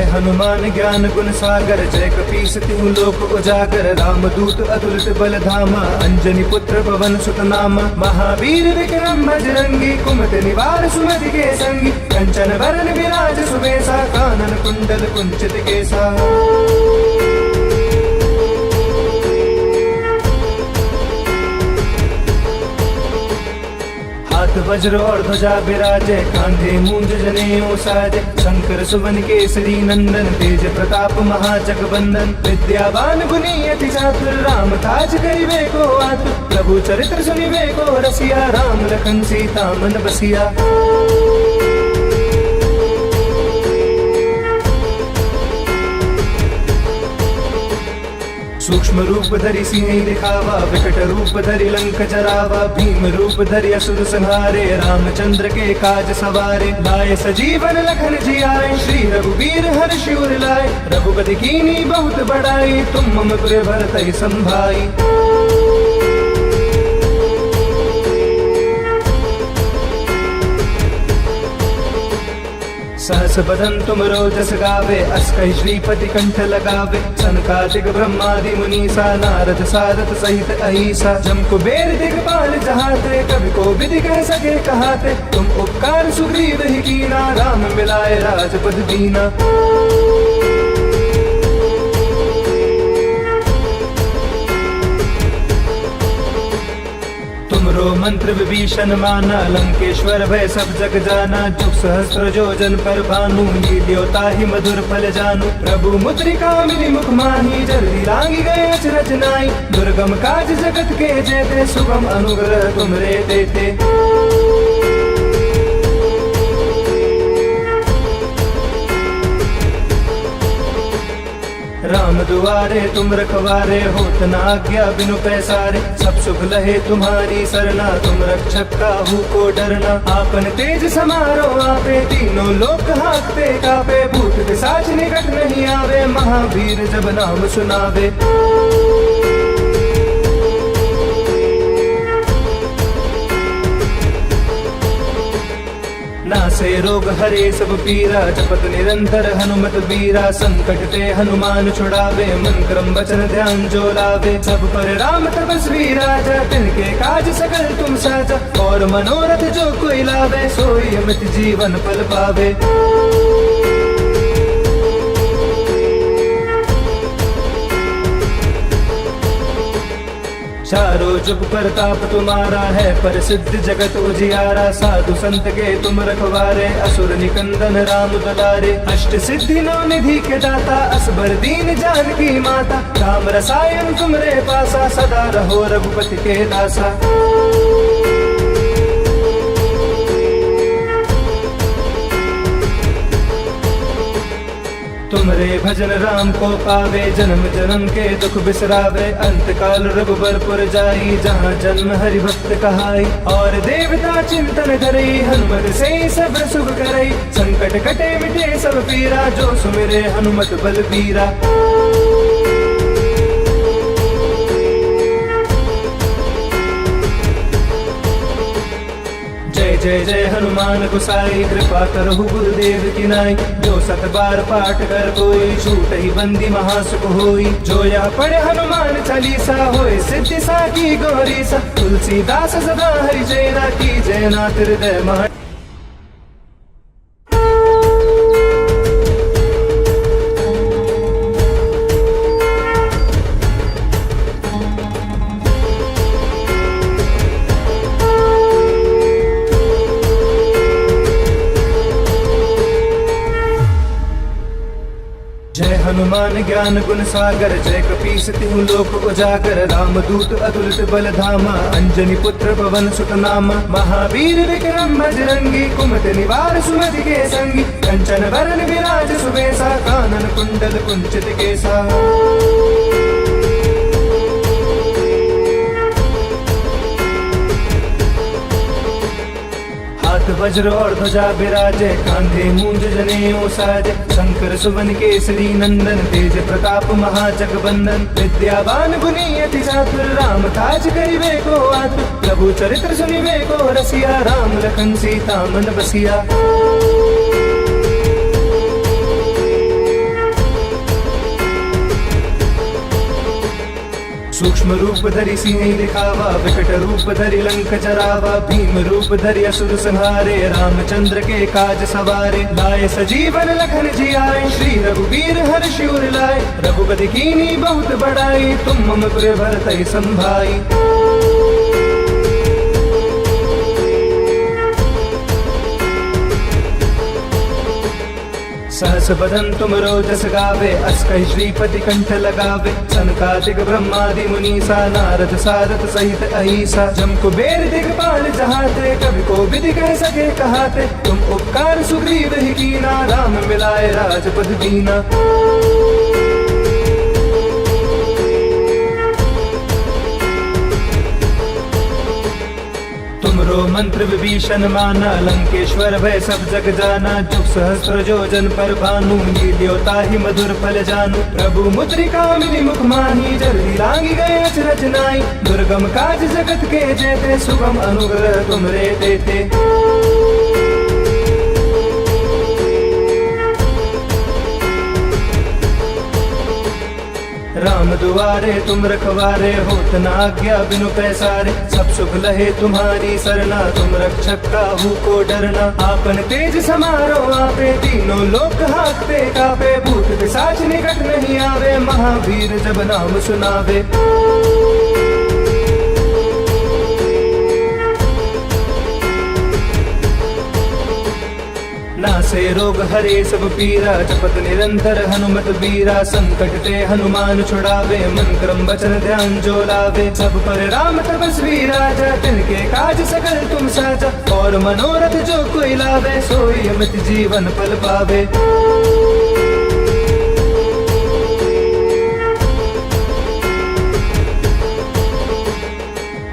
हनुमान ज्ञान गुण सागर, जय कपीस तिहु लोक उजागर। रामदूत अतुलित बल धामा, अंजनी पुत्र पवन सुत नामा। महावीर विक्रम बजरंगी, कुमति निवार सुमति के संगी। कंचन वरण विराज सुबेसा, कानन कुंडल कुंचित केसा। हाथ वज्र और ध्वजा विराजे, कांधे मूंज जनेऊ साजे। शंकर सुवन केसरी नंदन, तेज प्रताप महाजग बंदन। विद्यावान गुणी अति चातुर, राम काज करिबे को आतुर। प्रभु चरित्र सुनिबे को रसिया, राम लखन सीता मन बसिया। सूक्ष्म रूप धरि सिंह दिखावा, विकट रूप धरि लंक जरावा, भीम रूप धरि असुर संहारे, रामचंद्र के काज सवारे। लाए सजीवन लखन जियाए, श्री रघुवीर हर्षि उर लाए। रघुपति कीन्ही बहुत बड़ाई, तुम मम पुर भरतहि संभाई। सहस बदन तुम रोजस गावे, अस कहि श्रीपति कंठ लगावे। सनकादिक ब्रह्मादि मुनीसा, नारद सारद सहित अहिसा। जम कुबेर दिगपाल जहाते, कवि को विधि कह सके कहाते। तुम उपकार सुग्रीव ही कीना, राम मिलाए राजपद दीना। तुमरो मंत्र विभीषण माना, लंकेश्वर भय सब जग जाना। जुग सहस्त्र जोजन पर भानु, लील्योता ही मधुर फल जानू। प्रभु मुद्रिका मिली मुख माही, जल्दी लांगी गए अचरज नाई। दुर्गम काज जगत के जेते, सुगम अनुग्रह तुमरे देते। राम दुआरे तुम रखवारे, होत न आज्ञा बिनु पैसारे। सब सुख लहे तुम्हारी सरना, तुम रक्षक काहू को डरना। आपन तेज समारो आपे, तीनों लोक हांकते कापे। भूत पिशाच निकट नहीं आवे, महावीर जब नाम सुनावे। नासे रोग हरे सब पीरा, जपत निरंतर हनुमत बीरा। संकट ते हनुमान छुड़ावे, मन क्रम वचन ध्यान जो लावे। सब पर राम तपस्वी राजा, तिनके काज सकल तुम साजा। और मनोरथ जो कोई लावे, सोई अमित जीवन फल पावे। चारों जुग प्रताप तुम्हारा है, पर सिद्ध जगत उजियारा। साधु संत के तुम रखवारे, असुर निकंदन राम दुलारे। अष्ट सिद्धि नौ निधि के दाता, असबर दीन जानकी माता। राम रसायन तुमरे पासा, सदा रहो रघुपति के दासा। तुमरे भजन राम को पावे, जन्म जन्म के दुख बिसरावे। अंत काल रघुबरपुर जाई, जहाँ जन्म हरि भक्त कहाई। और देवता चिंतन करई, हनुमत से सब सुख करई। संकट कटे मिटे सब पीरा, जो सुमिरे हनुमत बल बीरा। जय जय जय हनुमान गोसाई, कृपा करहु गुरुदेव की नाई। जो सत बार पाठ कर कोई, छूट ही बंदी महासुख होई। जो या पढ़े हनुमान चालीसा, होए सिद्धि साकी गौरीसा। तुलसीदास सदा हरि चेरा, की जय नाथ हृदय महा। हनुमान ज्ञान गुण सागर, जय कपीस तिहु लोक उजागर। रामदूत अतुलित बल धामा, अंजनी पुत्र पवन सुत नामा। महावीर विक्रम बजरंगी, कुमति निवार सुमति के संगी। कंचन वरन विराज सुबेसा, कानन कुंडल कुंचित केसा। हाथ वज्र और ध्वजा विराजे, कांधे मूंज जनेऊ साजे। शंकर सुवन केसरी नंदन, तेज प्रताप महाजगबंदन। विद्यावान गुणी अति चातुर, राम काज करिबे को आतुर। प्रभु चरित्र सुनिबे को रसिया, राम लखन सीता मन बसिया। सूक्ष्म रूप धरि सिंह दिखावा, विकट रूप धरि लंक जरावा। भीम रूप धरि असुर संहारे, रामचंद्र के काज सवारे। लाए सजीवन लखन जियाए, श्री रघुवीर हर्षि उर लाए। रघुपति कीन्ही बहुत बड़ाई, तुम मम पुर भरतहि संभाई। सहस बदन तुम रोजस गावे, अस कहि श्रीपति कंठ लगावे। सनकादिक ब्रह्मादि मुनीसा, नारद सारद सहित अहिसा। जम कुबेर दिगपाल जहाते, कवि को विधि कह सके कहाते। तुम उपकार सुग्रीव ही कीना, राम मिलाए राजपद दीना। तुमरो मंत्र विभीषण माना, लंकेश्वर भय सब जग जाना। जुग सहस्त्र जोजन पर भानु, लील्यो ताहि मधुर फल जानू। प्रभु मुद्रिका मिली मुख माही, जल्दी लांगी गए अचरज नाई। दुर्गम काज जगत के जेते, सुगम अनुग्रह तुमरे देते। राम दुआरे तुम रखवारे, होत न आज्ञा बिनु पैसारे। सब सुख लहे तुम्हारी सरना, तुम रक्षक काहू को डरना। आपन तेज समारो आपे, तीनों लोक हाकते कापे। भूत पिशाच निकट नहीं आवे, महावीर जब नाम सुनावे। नासे रोग हरे सब पीरा, जपत निरंतर हनुमत बीरा। संकट ते हनुमान छुड़ावे, मन क्रम वचन ध्यान जो लावे। सब पर राम तपस्वी राजा, तिनके काज सकल तुम साजा। और मनोरथ जो कोई लावे, सोई अमित जीवन फल पावे।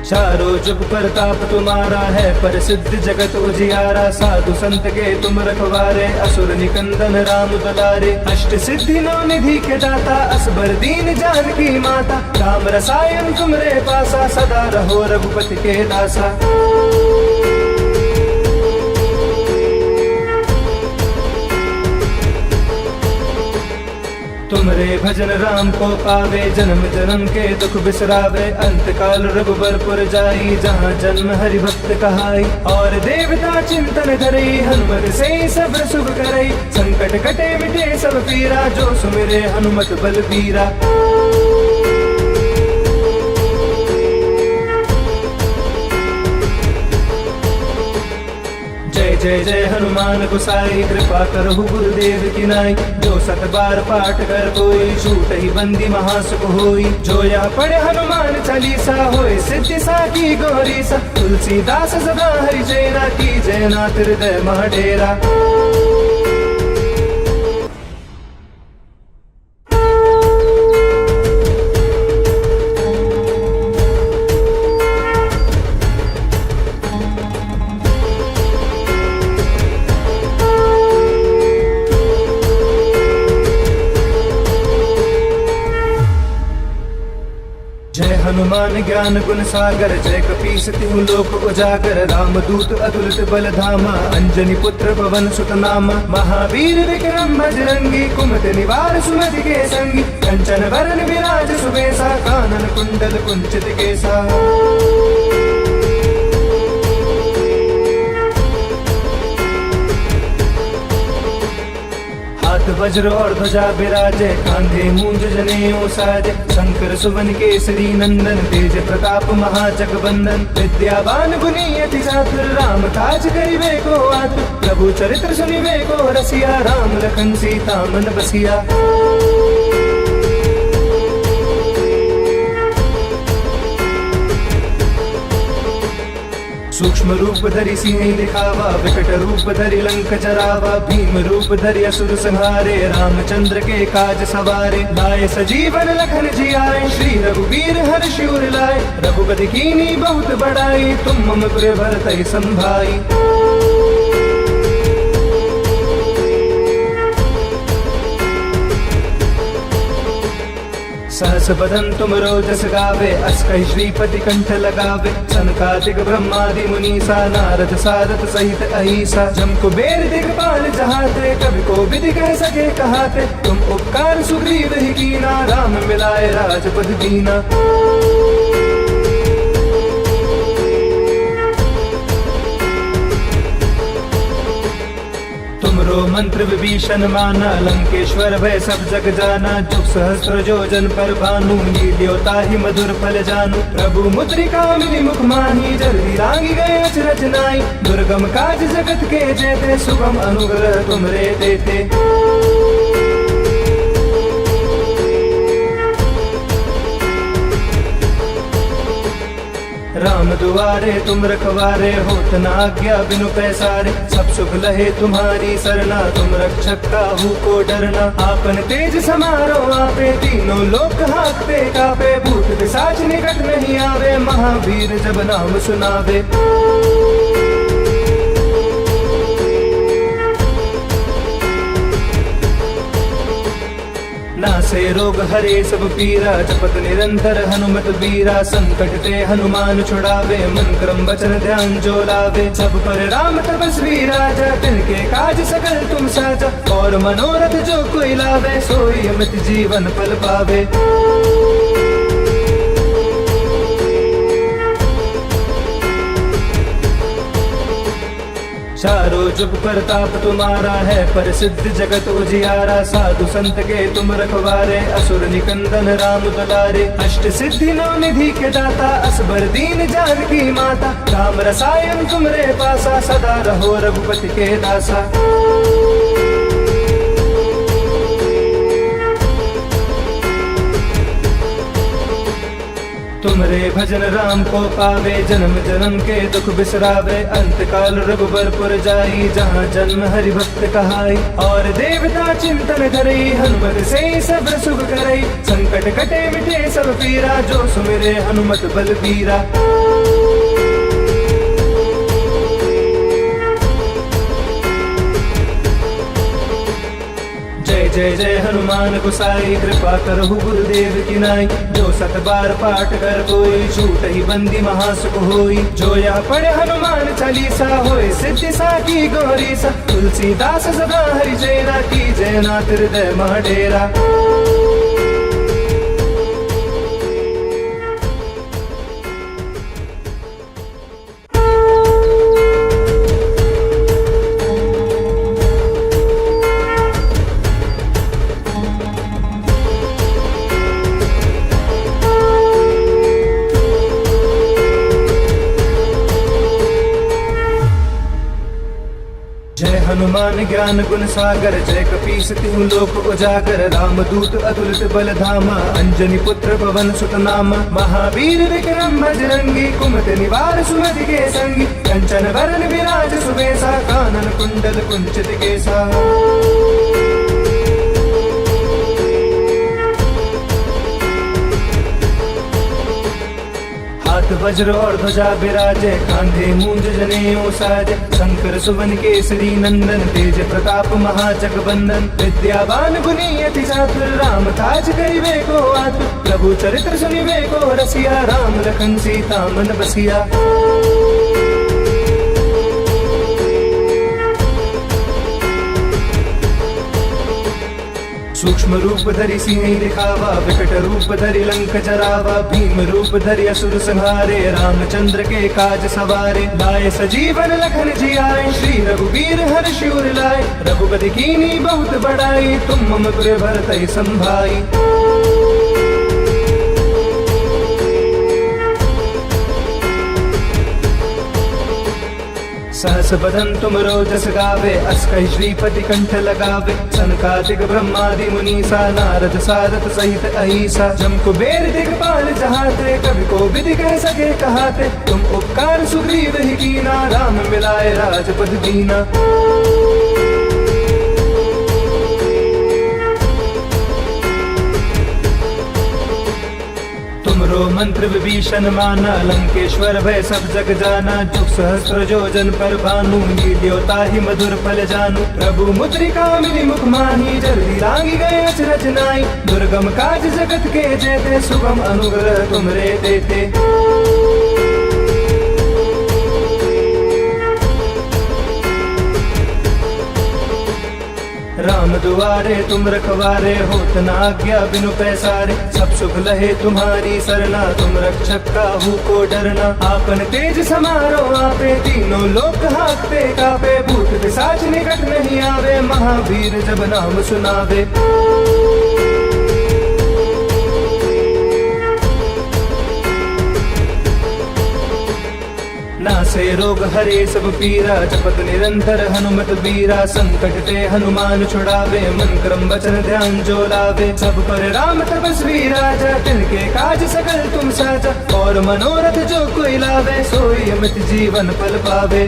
चारों जुग प्रताप तुम्हारा है, प्रसिद्ध जगत उजियारा। साधु संत के तुम रखवारे, असुर निकंदन राम दुलारे। अष्ट सिद्धि नौ निधि के दाता, असबर दीन जानकी माता। राम रसायन तुमरे पासा, सदा रहो रघुपति के दासा। तुमरे भजन राम को पावे, जन्म जन्म के दुख बिसरावे। अंत काल रघुबरपुर जाई, जहाँ जन्म हरि भक्त कहाई। और देवता चिंतन करई, हनुमत से सब शुभ करई। संकट कटे मिटे सब पीरा, जो सुमिरे हनुमत बलबीरा। जय जय जय हनुमान गोसाई, कृपा करहु गुरुदेव की नाई। जो सत बार पाठ कर कोई, छूट ही बंदी महासुख होई। जो यह पढ़े हनुमान चालीसा, होए सिद्धि साकी गौरी सा। तुलसीदास सदा हरि चेरा, की जय नाथ हृदय मह डेरा। हनुमान ज्ञान गुण सागर, जय कपीस तिहु लोक उजागर। राम दूत अतुलित बल धामा, अंजनी पुत्र पवन सुत नामा। महावीर विक्रम बजरंगी, कुमति निवार सुमति के संगी। कंचन वरन विराज सुबेसा, कानन कुंडल कुंचित केसा। हाथ वज्र और ध्वजा विराजे, कांधे मूंज जनेऊ साजे। शंकर सुवन केसरी नंदन, तेज प्रताप महाजगबंदन। विद्यावान गुणी अति चातुर, राम काज करिबे को आतुर। प्रभु चरित्र सुनिबे को रसिया, राम लखन सीता मन बसिया। सूक्ष्म रूप धरि सिंह दिखावा, विकट रूप धरि लंक जरावा। भीम रूप धरि असुर संहारे, रामचंद्र के काज सवारे। लाए सजीवन लखन जियाए, श्री रघुवीर हर्षि उर लाए। रघुपति कीनी बहुत बड़ाई, तुम मम प्रिय भरतहि संभाई। सहस बदन तुम रोजस गावे, अस कहि श्रीपति कंठ लगावे। सनकादिक ब्रह्मादि मुनीसा, नारद सारद सहित अहिसा। जम कुबेर दिगपाल जहाते, कवि को विधि कह सके कहाते। तुम उपकार सुग्रीव ही कीना, राम मिलाए राजपद दीना। तुमरो मंत्र विभीषण माना, लंकेश्वर भय सब जग जाना। जुग सहस्त्र जोजन पर भानु, लील्यो ताहि मधुर फल जानू। प्रभु मुद्रिका मिली मुख माही, जल्दी लांगी गए अचरज नाई। दुर्गम काज जगत के जेते, सुगम अनुग्रह तुमरे देते। राम दुआरे तुम रखवारे, होत न आज्ञा बिनु पैसारे। सब सुख लहे तुम्हारी सरना, तुम रक्षक काहू को डरना। आपन तेज समारो आपे, तीनों लोक हाकते कापे। भूत पिशाच निकट नहीं आवे, महावीर जब नाम सुनावे। नासे रोग हरे सब पीरा, जपत निरंतर हनुमत बीरा। संकट ते हनुमान छुड़ावे, मन क्रम वचन ध्यान जो लावे। सब पर राम तपस्वी राजा, तिनके काज सकल तुम साजा। और मनोरथ जो कोई लावे, सोई अमित जीवन फल पावे। चारों जुग प्रताप तुम्हारा है, प्रसिद्ध जगत उजियारा। साधु संत के तुम रखवारे, असुर निकंदन राम दुलारे। अष्ट सिद्धि नौ निधि के दाता, असबर दीन जानकी माता। राम रसायन तुमरे पासा, सदा रहो रघुपति के दासा। तुमरे भजन राम को पावे, जन्म जन्म के दुख बिसरावे। अंत काल रघुबरपुर जाई, जहाँ जन्म हरि भक्त कहाई। और देवता चिंतन करई, हनुमत से सब सुख करई। संकट कटे मिटे सब पीरा, जो सुमिरे हनुमत बलबीरा। जय जय जय हनुमान गोसाई, कृपा करहु गुरुदेव की नाई। जो सत बार पाठ कर कोई, छूट ही बंदी महासुख होई। जो यह पढ़े हनुमान चालीसा, होए सिद्धि साकी गौरी सा। तुलसीदास सदा हरि चेरा, की जय नाथ हृदय मह डेरा। जय हनुमान ज्ञान गुण सागर, जय कपीस तिहु लोक उजागर। राम दूत अतुलित बल धामा, अंजनी पुत्र पवन सुत नामा। महावीर विक्रम बजरंगी, कुमति निवार सुमति के संगी। कंचन वरण विराज सुबेसा, कानन कुंडल कुंचित केसा। हाथ वज्र और ध्वजा विराजे, कांधे मूंज जनेऊ साजे। शंकर सुवन केसरी नंदन, तेज प्रताप महाजग बंदन। विद्यावान गुणी अति चातुर, राम काज करिबे को आतुर। प्रभु चरित्र सुनिबे को रसिया, राम लखन सीता मन बसिया। सूक्ष्म रूप धरि सिंह दिखावा, विकट रूप धरि लंक जरावा। भीम रूप धरि असुर संहारे, रामचंद्र के काज सवारे। लाए सजीवन लखन जियाए, श्री रघुवीर हर्षि उर लाए। रघुपति कीन्ही बहुत बड़ाई, तुम मम प्रिय भरतहि संभाई। सहस बदन तुम रोजस गावे, अस कहि श्रीपति कंठ लगावे। सनकादिक ब्रह्मादि मुनीसा, नारद सारथ सहित अहिसा। जम कुबेर दिखपाल जहाते, कवि को विधि कह सके कहाते। तुम उपकार सुग्रीव ही कीना, राम मिलाए राजपद दीना। तुमरो मंत्र विभीषण माना, लंकेश्वर भय सब जग जाना। जुग सहस्र जोजन पर भानु, लील्योता ही मधुर फल जानू। प्रभु मुद्रिका मिली मुख माही, जल्दी लागी गए अचरज नाई। दुर्गम काज जगत के जेते, सुगम अनुग्रह तुमरे देते। राम दुआरे तुम रखवारे, होत न आज्ञा बिनु पैसारे। सब सुख लहे तुम्हारी सरना, तुम रक्षक काहू को डरना। आपन तेज समारो आपे, तीनों लोक हाकते कापे। भूत पिशाच निकट नहीं आवे, महावीर जब नाम सुनावे। नासे रोग हरे सब पीरा, जपत निरंतर हनुमत बीरा। संकट ते हनुमान छुड़ावे, मन क्रम वचन ध्यान जो लावे। सब पर राम तपस्वी राजा, तिनके काज सकल तुम साजा। और मनोरथ जो कोई लावे, सोई अमित जीवन फल पावे।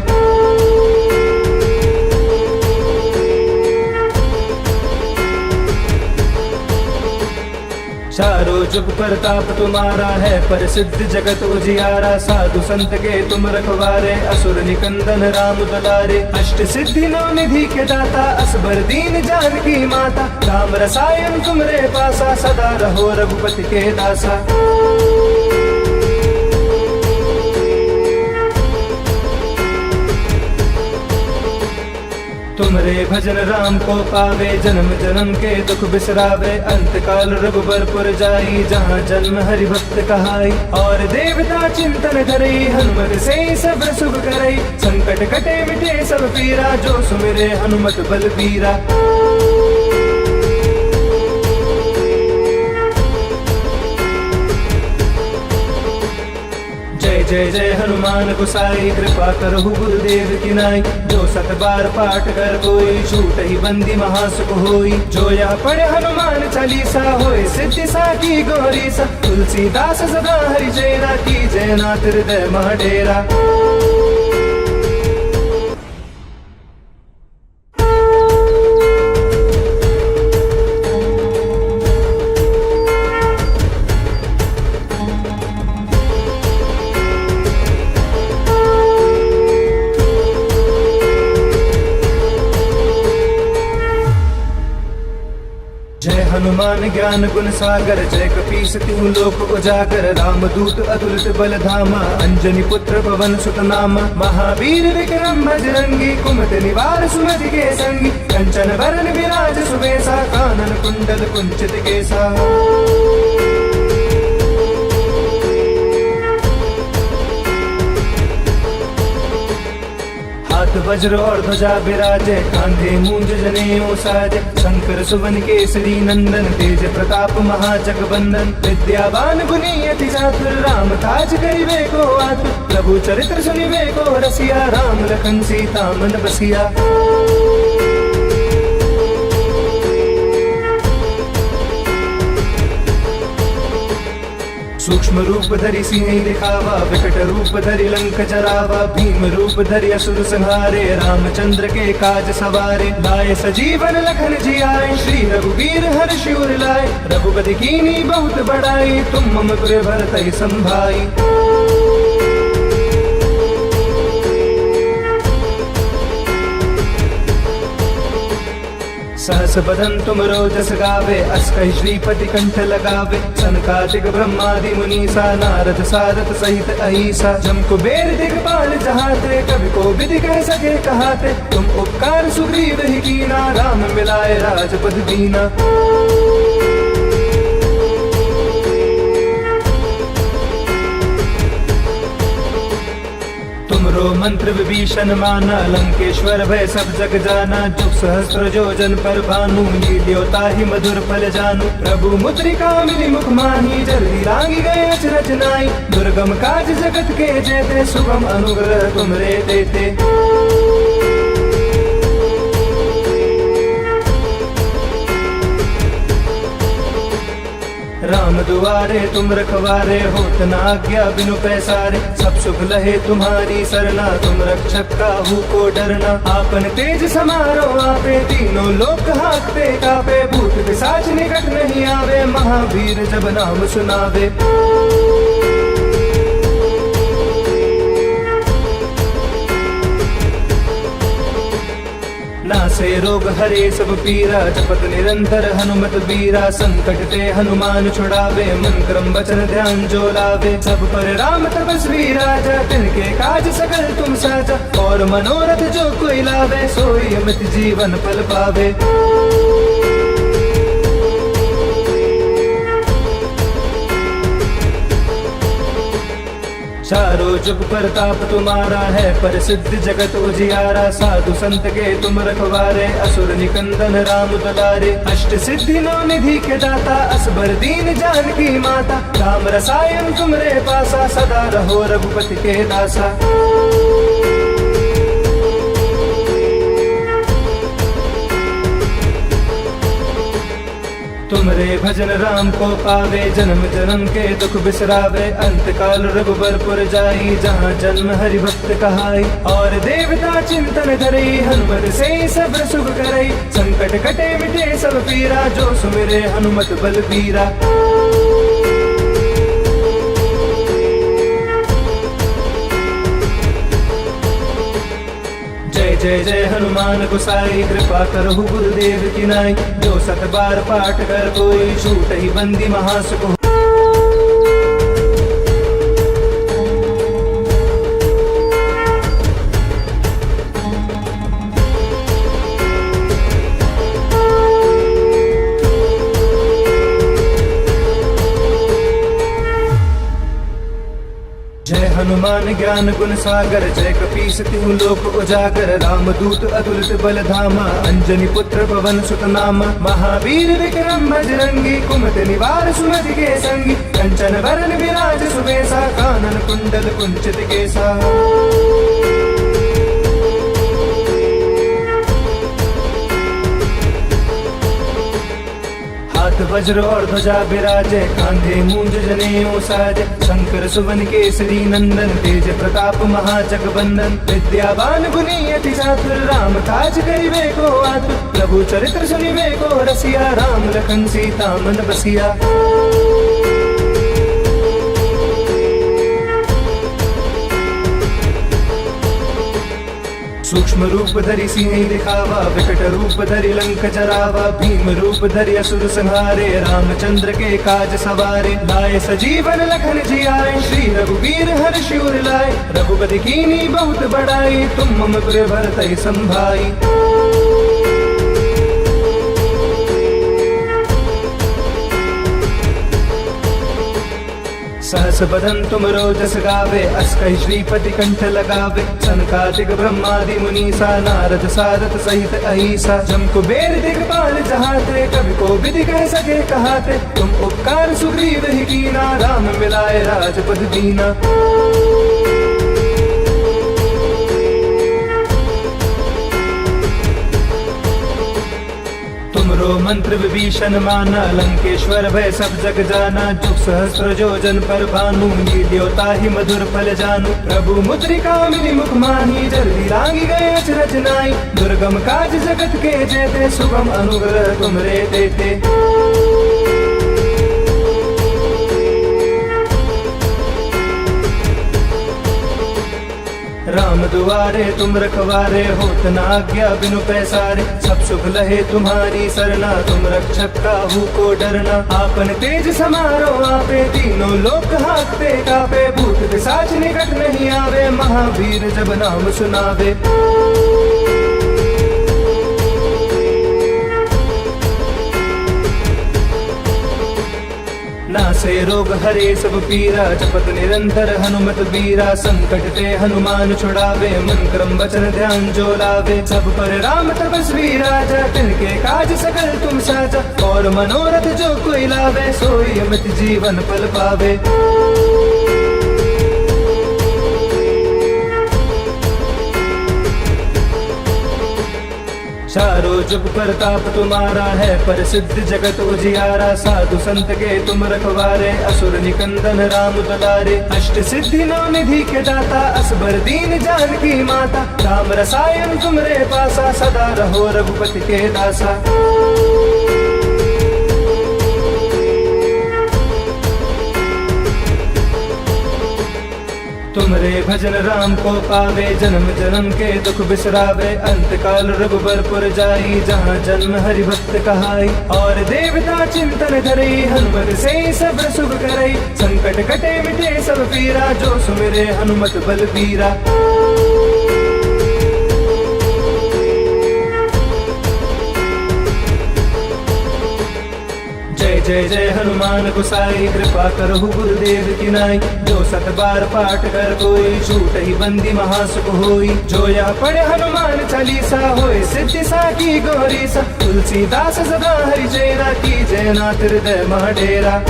चारों जुग प्रताप तुम्हारा है, प्रसिद्ध जगत उजियारा। साधु संत के तुम रखवारे, असुर निकंदन राम दुलारे। अष्ट सिद्धि नौ निधि के दाता, असबर दीन जानकी माता। राम रसायन तुमरे पासा, सदा रहो रघुपति के दासा। तुमरे भजन राम को पावे, जन्म जन्म के दुख बिसरावे। अंत काल रघुबरपुर जाई, जहाँ जन्म हरि भक्त कहाई। और देवता चिंतन धरई, हनुमत से सब शुभ करई। संकट कटे मिटे सब पीरा, जो सुमिरे हनुमत बलबीरा। जय जय हनुमान गोसाई, कृपा करहु गुरुदेव की नाई। जो सत बार पाठ कर कोई, छूट ही बंदी महासुख होई। जो यह पढ़े हनुमान चालीसा, होए सिद्धि साकी गौरी सा। तुलसीदास सदा हरि चेरा, की जय नाथ हृदय मह डेरा। हनुमान ज्ञान गुण सागर, जय कपीस तिहु लोक उजागर। रामदूत अतुलित बल धामा, अंजनी पुत्र पवन सुत नामा। महावीर विक्रम बजरंगी, कुमति निवार सुमति के संगी। कंचन वरण विराज सुबेसा, कानन कुंडल कुंचित केसा। हाथ वज्र और ध्वजा विराजे, कांधे मूंज जनेऊ साजे। शंकर सुवन केसरी नंदन, तेज प्रताप महाजगबंदन। विद्यावान गुणी अति चातुर, राम काज करिबे को आतुर। प्रभु चरित्र सुनिबे को रसिया, राम लखन सीता मन बसिया। सूक्ष्म रूप धरि सिंह दिखावा, विकट रूप धरि लंक जरावा। भीम रूप धरि असुर संहारे, रामचंद्र के काज सवारे। लाए सजीवन लखन जियाए, श्री रघुवीर हर्षि उर लाए। रघुपति कीन्ही बहुत बड़ाई, तुम मम प्रिय भरतहि संभाई। सहस बदन तुम रोजस गावे, अस कहि श्रीपति कंठ लगावे। सनकादिक ब्रह्मादि मुनीसा, नारद सारथ सहित अहिसा। जम कुबेर दिगपाल जहाते, कवि को विधि कह सके कहाते। तुम उपकार सुग्रीव ही कीना, राम मिलाए राजपद दीना। तुमरो मंत्र विभीषण माना, लंकेश्वर भय सब जग जाना। जुग सहस्त्र जोजन पर भानु, लील्योता ही मधुर फल जानू। प्रभु मुद्रिका मिली मुख माही, जल्दी लागी गए अचरज नाई। दुर्गम काज जगत के जेते, सुगम अनुग्रह तुमरे देते। राम दुआरे तुम रखवारे, होत न आज्ञा बिनु पैसारे। सब सुख लहे तुम्हारी सरना, तुम रक्षक काहू को डरना। आपन तेज समारो आपे, तीनों लोक हाकते कापे। भूत पिशाच निकट नहीं आवे, महावीर जब नाम सुनावे। नासे रोग हरे सब पीरा, जपत निरंतर हनुमत बीरा। संकट ते हनुमान छुड़ावे, मन क्रम वचन ध्यान जो लावे। सब पर राम तपस्वी राजा, तिनके काज सकल तुम साजा। और मनोरथ जो कोई लावे, सोई अमित जीवन फल पावे। चारों जुग प्रताप तुम्हारा है, प्रसिद्ध जगत उजियारा। साधु संत के तुम रखवारे, असुर निकंदन राम दुलारे। अष्ट सिद्धि नौ निधि के दाता, असबर दीन जानकी माता। राम रसायन तुमरे पासा, सदा रहो रघुपति के दासा। तुमरे भजन राम को पावे, जन्म जन्म के दुख बिसरावे। अंत काल रघुबरपुर जाई, जहाँ जन्म हरि भक्त कहाई। और देवता चिंतन धरई, हनुमत से सब शुभ करई। संकट कटे मिटे सब पीरा, जो सुमिरे हनुमत बलबीरा। जय जय जय हनुमान गोसाई, कृपा करहु गुरुदेव की नाई। जो 7 बार पाठ कर कोई, छूट ही बंदी महासुख। जय हनुमान ज्ञान गुण सागर, जय कपीस तिहु लोक उजागर। राम दूत अतुलित बल धामा, अंजनी पुत्र पवन सुत नामा। महावीर विक्रम बजरंगी, कुमति निवार सुमति के संगी। कंचन बरन विराज सुबेसा, कानन कुंडल कुंचित केसा। हाथ वज्र और ध्वजा विराजे, कांधे मूंज जनेऊ साजे। शंकर सुवन केसरी नंदन, तेज प्रताप महाजगवंदन। विद्यावान गुणी अति चातुर, राम काज करिबे को आतुर। प्रभु चरित्र सुनिबे को रसिया, राम लखन सीता मन बसिया। सूक्ष्म रूप धरि सिंह दिखावा, विकट रूप धरि लंक जरावा। भीम रूप धरि असुर संहारे, रामचंद्र के काज सवारे। लाए सजीवन लखन जियाए, श्री रघुवीर हर्षि उर लाए। रघुपति कीन्ही बहुत बड़ाई, तुम मम प्रिय भरतहि संभाई। सहस बदन तुम रोजस गावे, अस कहि श्रीपति कंठ लगावे। सनकादिक ब्रह्मादि मुनीसा, नारद सारद सहित अहिसा। जम कुबेर दिखपाल जहाते, कवि को विधि कह सके कहाते। तुम उपकार सुग्रीव ही कीना, राम मिलाए राजपद दीना। तुमरो मंत्र विभीषण माना, लंकेश्वर भय सब जग जाना। जुग सहस्त्र जोजन पर भानु, लील्यो ताहि मधुर फल जानू। प्रभु मुद्रिका मिली मुख माही, जल्दी लांगी गए अचरज नाई। दुर्गम काज जगत के जेते, सुगम अनुग्रह तुमरे देते। राम दुआरे तुम रखवारे, होत न आज्ञा बिनु पैसारे। सब सुख लहे तुम्हारी सरना, तुम रक्षक काहू को डरना। आपन तेज समारो आपे, तीनों लोक हांकते कापे। भूत पिशाच निकट नहीं आवे, महावीर जब नाम सुनावे। नासे रोग हरे सब पीरा, जपत निरंतर हनुमत बीरा। संकट ते हनुमान छुड़ावे, मन क्रम वचन ध्यान जो लावे। सब पर राम तपस्वी राजा, तिनके काज सकल तुम साजा। और मनोरथ जो कोई लावे, सोई अमित जीवन फल पावे। चारों जुग प्रताप तुम्हारा है, प्रसिद्ध जगत उजियारा। साधु संत के तुम रखवारे, असुर निकंदन राम दुलारे। अष्ट सिद्धि नौ निधि के दाता, असबर दीन जानकी माता। राम रसायन तुमरे पासा, सदा रहो रघुपति के दासा। तुमरे भजन राम को पावे, जन्म जन्म के दुख बिसरावे। अंत काल रघुबरपुर जाई, जहाँ जन्म हरि भक्त कहाई। और देवता चिंतन धरई, हनुमत से सब शुभ करई। संकट कटे मिटे सब पीरा, जो सुमिरे हनुमत बल बीरा। जय जय जय हनुमान गोसाई, कृपा करहु गुरुदेव की नाई। जो 7 बार पाठ कर कोई, छूट ही बंदी महासुख होई। जो यह पढ़े हनुमान चालीसा, होए सिद्धि साकी गौरीसा। तुलसीदास सदा हरि चेरा, की जय नाथ हृदय मह डेरा।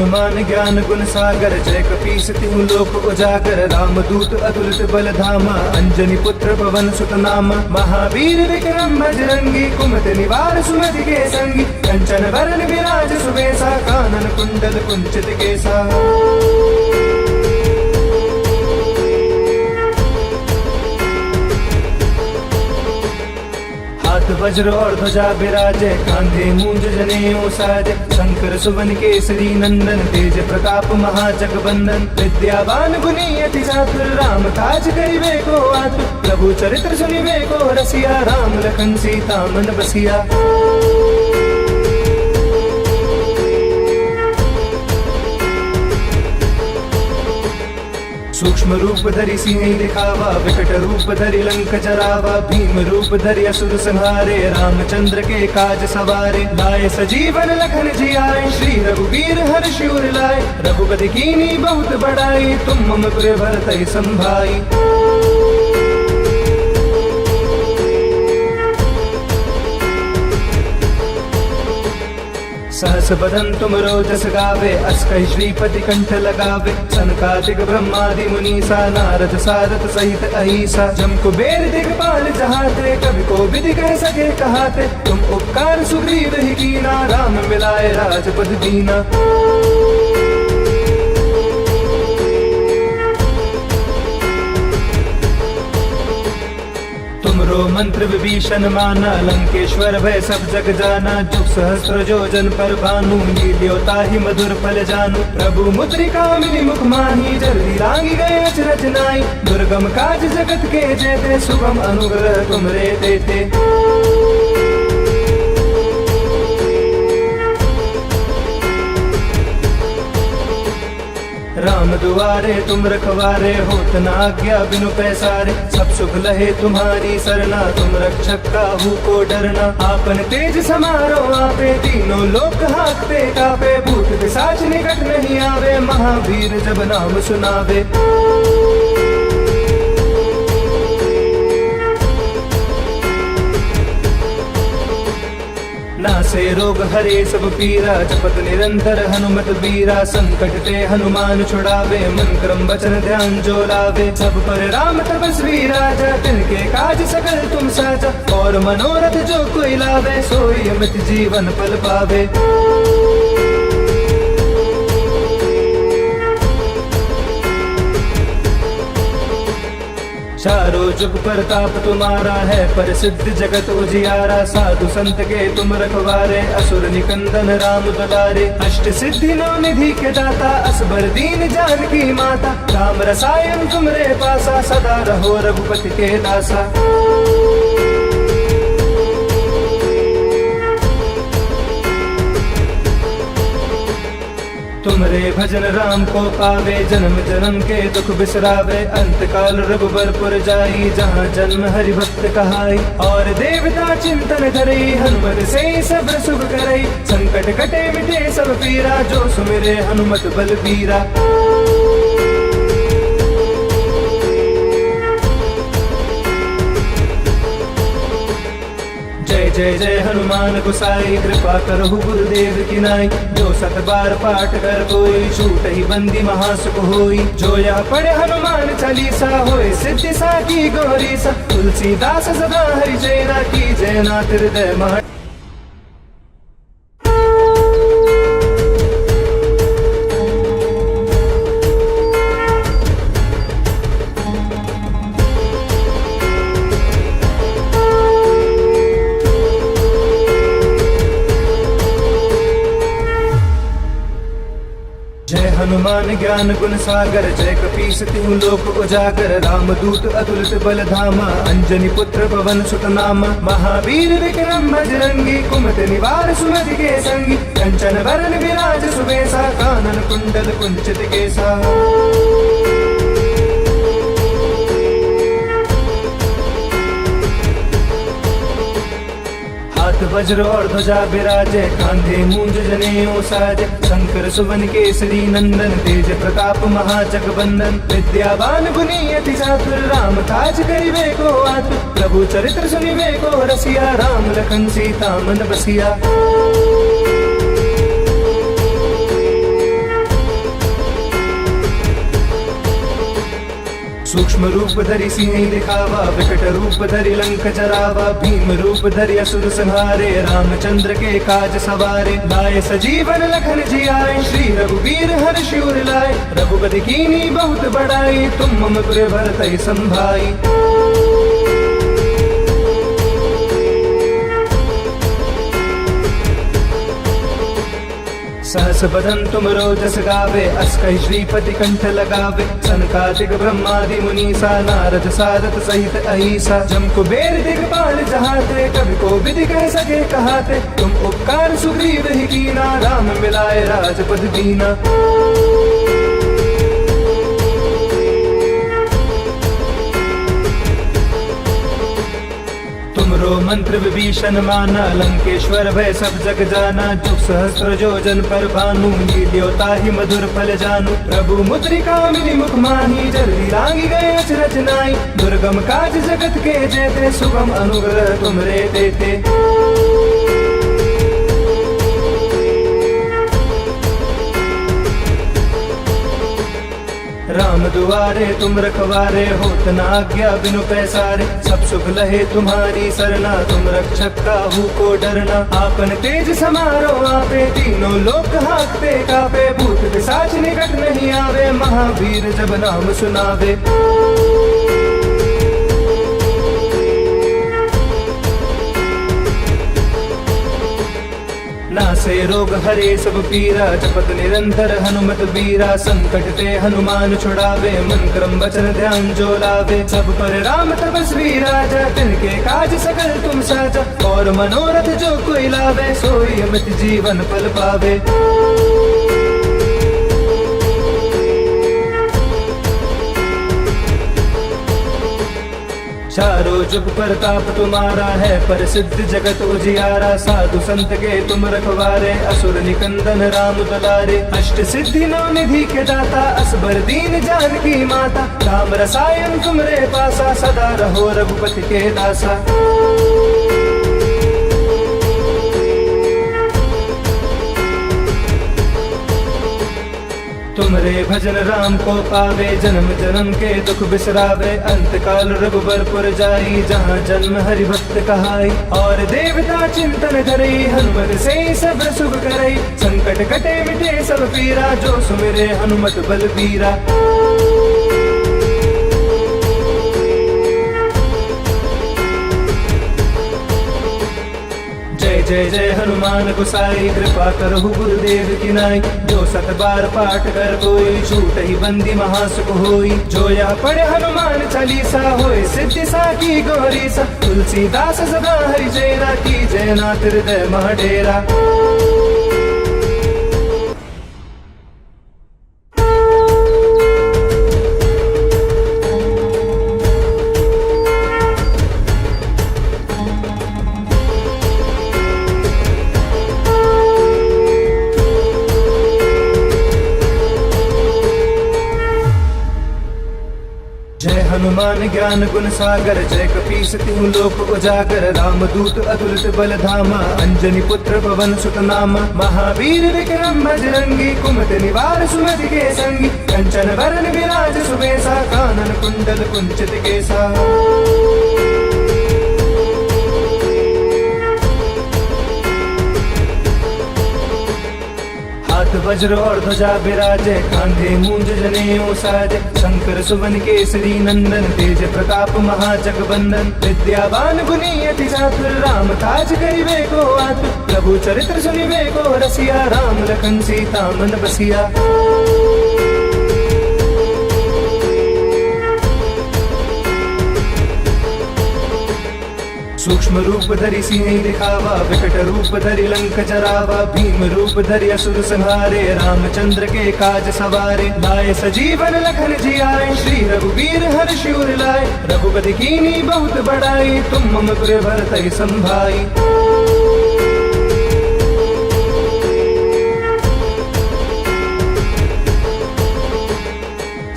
हनुमान ज्ञान गुण सागर, जय कपीस तिहु लोक उजागर। रामदूत अतुलित बल धामा, अंजनी पुत्र पवन सुत नामा। महावीर विक्रम बजरंगी, कुमति निवार सुमति के संगी। कंचन वरन विराज सुबेसा, कानन कुंडल कुंचित केसा। हाथ वज्र और ध्वजा विराजे, कांधे मूंज जनेऊ साजे। शंकर सुवन केसरी नंदन, तेज प्रताप महाजगबंदन। विद्यावान गुणी अति चातुर, राम काज करिबे को आतुर। प्रभु चरित्र सुनिबे को रसिया, राम लखन सीता मन बसिया। सूक्ष्म रूप धरि सिंह दिखावा, विकट रूप धरि लंक जरावा। भीम रूप धरि असुर संहारे, रामचंद्र के काज सवारे। लाए सजीवन लखन जियाए, श्री रघुवीर हर्षि उर लाए। रघुपति कीन्ही बहुत बड़ाई, तुम मम प्रिय भरतहि संभाई। सहस बदन तुम रोजस गावे, अस कहि श्रीपति कंठ लगावे। सनकादिक ब्रह्मादि मुनीसा, नारद सारद सहित अहिसा। जम कुबेर दिगपाल जहाते, कवि को विधि कह सके कहाते। तुम उपकार सुग्रीव ही कीना, राम मिलाए राजपद दीना। तुमरो मंत्र विभीषण माना, लंकेश्वर भय सब जग जाना। जुग सहस्त्र जोजन पर भानु, लील्यो ताहि मधुर फल जानू। प्रभु मुद्रिका मिली मुख माही, जल्दी लांगी गए अचरज नाई। दुर्गम काज जगत के जेते, सुगम अनुग्रह तुमरे देते। राम दुआरे तुम रखवारे, होत न आज्ञा बिनु पैसारे। सब सुख लहे तुम्हारी सरना, तुम रक्षक काहू को डरना। आपन तेज समारो आपे, तीनों लोक हांकते कापे। भूत पिशाच निकट नहीं आवे, महावीर जब नाम सुनावे। नासे रोग हरे सब पीरा, जपत निरंतर हनुमत बीरा। संकट ते हनुमान छुड़ावे, मन क्रम वचन ध्यान जो लावे। सब पर राम तपस्वी राजा, तिनके काज सकल तुम साजा। और मनोरथ जो कोई लावे, सोई अमित जीवन फल पावे। चारों जुग प्रताप तुम्हारा है, प्रसिद्ध जगत उजियारा। साधु संत के तुम रखवारे, असुर निकंदन राम दुलारे। अष्ट सिद्धि नौ निधि के दाता, असबर दीन जानकी माता। राम रसायन तुमरे पासा, सदा रहो रघुपति के दासा। तुमरे भजन राम को पावे, जन्म जन्म के दुख बिसरावे। अंत काल रघुबरपुर जाई, जहाँ जन्म हरि भक्त कहाई। और देवता चिंतन करई, हनुमत से सब सुख करई। संकट कटे मिटे सब पीरा, जो सुमिरे हनुमत बलबीरा। जय जय हनुमान गोसाई, कृपा करहु गुरुदेव की नाई। जो सत बार पाठ कर कोई, छूट ही बंदी महासुख होई। जो यह पढ़े हनुमान चालीसा, होए सिद्धि साकी गौरी सा। तुलसीदास सदा हरि जयना, की जयना हृदय महा। हनुमान ज्ञान गुण सागर, जय कपीस तिहु लोक उजागर। रामदूत अतुलित बल धामा, अंजनी पुत्र पवन सुत नामा। महावीर विक्रम बजरंगी, कुमति निवार सुमति के संगी। कंचन वरन विराज सुबेसा, कानन कुंडल कुंचित केसा। हाथ वज्र और ध्वजा विराजे, कांधे मूंज जनेऊ साजे। शंकर सुवन केसरी नंदन, तेज प्रताप महाजगबंदन। विद्यावान गुणी अति चातुर, राम काज करिबे को आतुर। प्रभु चरित्र सुनिबे को रसिया, राम लखन सीता मन बसिया। सूक्ष्म रूप धरि सिंह दिखावा, विकट रूप धरि लंक जरावा, भीम रूप धरि असुर संहारे, रामचंद्र के काज सवारे। लाए सजीवन लखन जियाए, श्री रघुवीर हर्षि उर लाए। रघुपति कीन्ही बहुत बड़ाई, तुम मम पुर भरतहि संभाई। सहस बदन तुम रोजस गावे, अस कहि श्रीपति कंठ लगावे। सनकादिक ब्रह्मादि मुनीसा, नारद सारद सहित अहिसा। जम कुबेर दिगपाल जहाते, कवि को विधि कह सके कहाते। तुम उपकार सुग्रीव ही कीना, राम मिलाए राजपद दीना। तुमरो मंत्र विभीषण माना, लंकेश्वर भय सब जग जाना। जुग सहस्त्र जोजन पर भानु, लील्योता ही मधुर फल जानू। प्रभु मुद्रिका मिली मुख माही, जल्दी लांगी गए अचरज नाई। दुर्गम काज जगत के जेते, सुगम अनुग्रह तुमरे देते। राम दुआरे तुम रखवारे, होत न आज्ञा बिनु पैसारे। सब सुख लहे तुम्हारी सरना, तुम रक्षक काहू को डरना। आपन तेज समारो आपे, तीनों लोक हाकते कापे। भूत पिशाच निकट नहीं आवे, महावीर जब नाम सुनावे। नासे रोग हरे सब पीरा, जपत निरंतर हनुमत बीरा। संकट ते हनुमान छुड़ावे, मन क्रम वचन ध्यान जो लावे। सब पर राम तपस्वी राजा, तिनके काज सकल तुम साजा। और मनोरथ जो कोई लावे, सोई अमित जीवन फल पावे। चारों जुग प्रताप तुम्हारा है, पर सिद्ध जगत उजियारा। साधु संत के तुम रखवारे, असुर निकंदन राम दुलारे। अष्ट सिद्धि नौ निधि के दाता, असबर दीन जानकी माता। राम रसायन तुमरे पासा, सदा रहो रघुपति के दासा। तुमरे भजन राम को पावे, जन्म जन्म के दुख बिसरावे। अंत काल रघुबरपुर जाई, जहाँ जन्म हरि भक्त कहाई। और देवता चिंतन करई, हनुमत से सब सुख करई। संकट कटे मिटे सब पीरा, जो सुमिरे हनुमत बलबीरा। जय जय जय हनुमान गोसाई, कृपा करहु गुरुदेव की नाई। जो सत बार पाठ कर कोई, छूट ही बंदी महासुख होई। जो यह पढ़े हनुमान चालीसा, होय सिद्धि साकी गौरीसा। तुलसीदास सदा हरि चेरा, की जय नाथ हृदय मह डेरा। हनुमान ज्ञान गुण सागर, जय कपीस तिहु लोक उजागर। रामदूत अतुलित बल धामा, अंजनी पुत्र पवन सुत नामा। महावीर विक्रम बजरंगी, कुमति निवार सुमति के संगी। कंचन वरन विराज सुबेसा, कानन कुंडल कुंचित केसा। हाथ वज्र और ध्वजा विराजे, कांधे मूंज जनेऊ साजे। शंकर सुवन केसरी नंदन, तेज प्रताप महाजगबंदन। विद्यावान गुणी अति चातुर, राम काज करिबे को आतुर। प्रभु चरित्र सुनिबे को रसिया, राम लखन सीता मन बसिया। सूक्ष्म रूप धरि सिंह दिखावा, विकट रूप धरि लंक जरावा। भीम रूप धरि असुर संहारे, रामचंद्र के काज सवारे। लाए सजीवन लखन जियाए, श्री रघुवीर हर्षि उर लाए। रघुपति कीन्ही बहुत बड़ाई, तुम मम पुर भरतहि संभाई।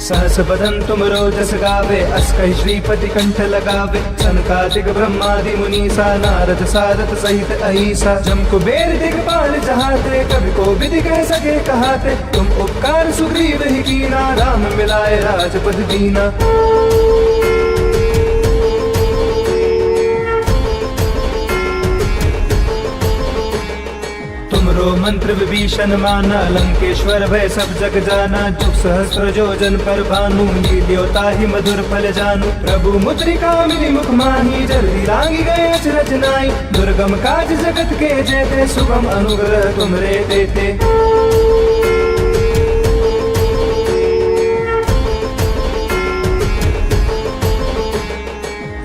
सहस बदन तुम रोजस गावे, अस कहि श्रीपति कंठ लगावे। सनकादिक ब्रह्मादि मुनीसा, नारद सारद सहित अहिसा। जम कुबेर दिगपाल जहाते, कवि को विधि कह सके कहाते। तुम उपकार सुग्रीव ही कीना, राम मिलाए राजपद दीना। तुमरो मंत्र विभीषण माना, लंकेश्वर भय सब जग जाना। जुग सहस्त्र जोजन पर भानु, लील्योता ही मधुर फल जानू। प्रभु मुद्रिका मिली मुख माही, जल्दी लागी गए अचरज नाई। दुर्गम काज जगत के जेते, सुगम अनुग्रह तुमरे देते।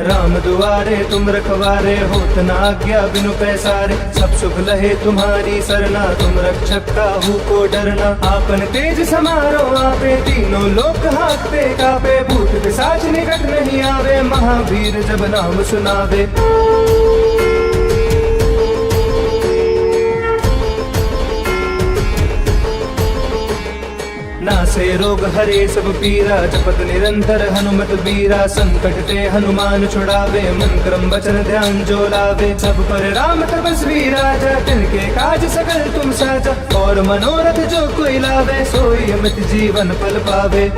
राम दुआरे तुम रखवारे, होत न आज्ञा बिनु पैसारे। सब सुख लहे तुम्हारी सरना, तुम रक्षक काहू को डरना। आपन तेज समारो आपे, तीनों लोक हाकते कापे। भूत पिशाच निकट नहीं आवे, महावीर जब नाम सुनावे। नासे रोग हरे सब पीरा, जपत निरंतर हनुमत बीरा। संकट ते हनुमान छुड़ावे, मन क्रम वचन ध्यान जो लावे। सब पर राम तपस्वी राजा, तिनके काज सकल तुम साजा। और मनोरथ जो कोई लावे, सोई अमित जीवन फल पावे।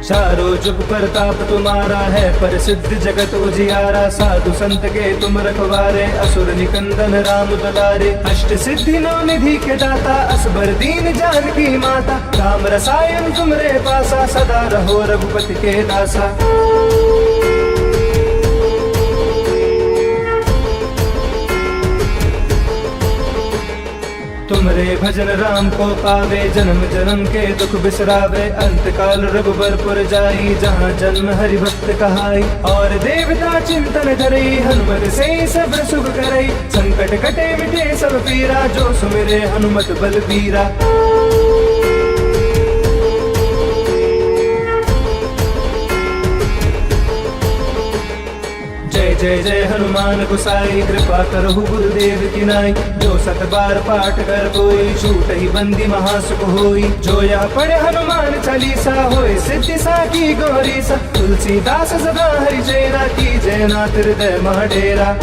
चारों जुग प्रताप तुम्हारा है, पर सिद्ध जगत उजियारा। साधु संत के तुम रखवारे, असुर निकंदन राम दुलारे। अष्ट सिद्धि नौ निधि के दाता, असबर दीन जानकी माता। राम रसायन तुमरे पासा, सदा रहो रघुपति के दासा। तुमरे भजन राम को पावे, जन्म जन्म के दुख बिसरावे। अंत काल रघुबरपुर जाई, जहाँ जन्म हरि भक्त कहाई। और देवता चिंतन करई, हनुमत से सब सुख करई। संकट कटे मिटे सब पीरा, जो सुमिरे हनुमत बलबीरा। जय जय जय हनुमान गोसाई, कृपा करहु गुरुदेव की नाई। जो सत बार पाठ कर कोई, छूट ही बंदी महासुख होई। जो यह पढ़े हनुमान चालीसा, होए सिद्धि साकी गौरी सा। तुलसीदास सदा हरि चेरा, की जय नाथ हृदय मह डेरा।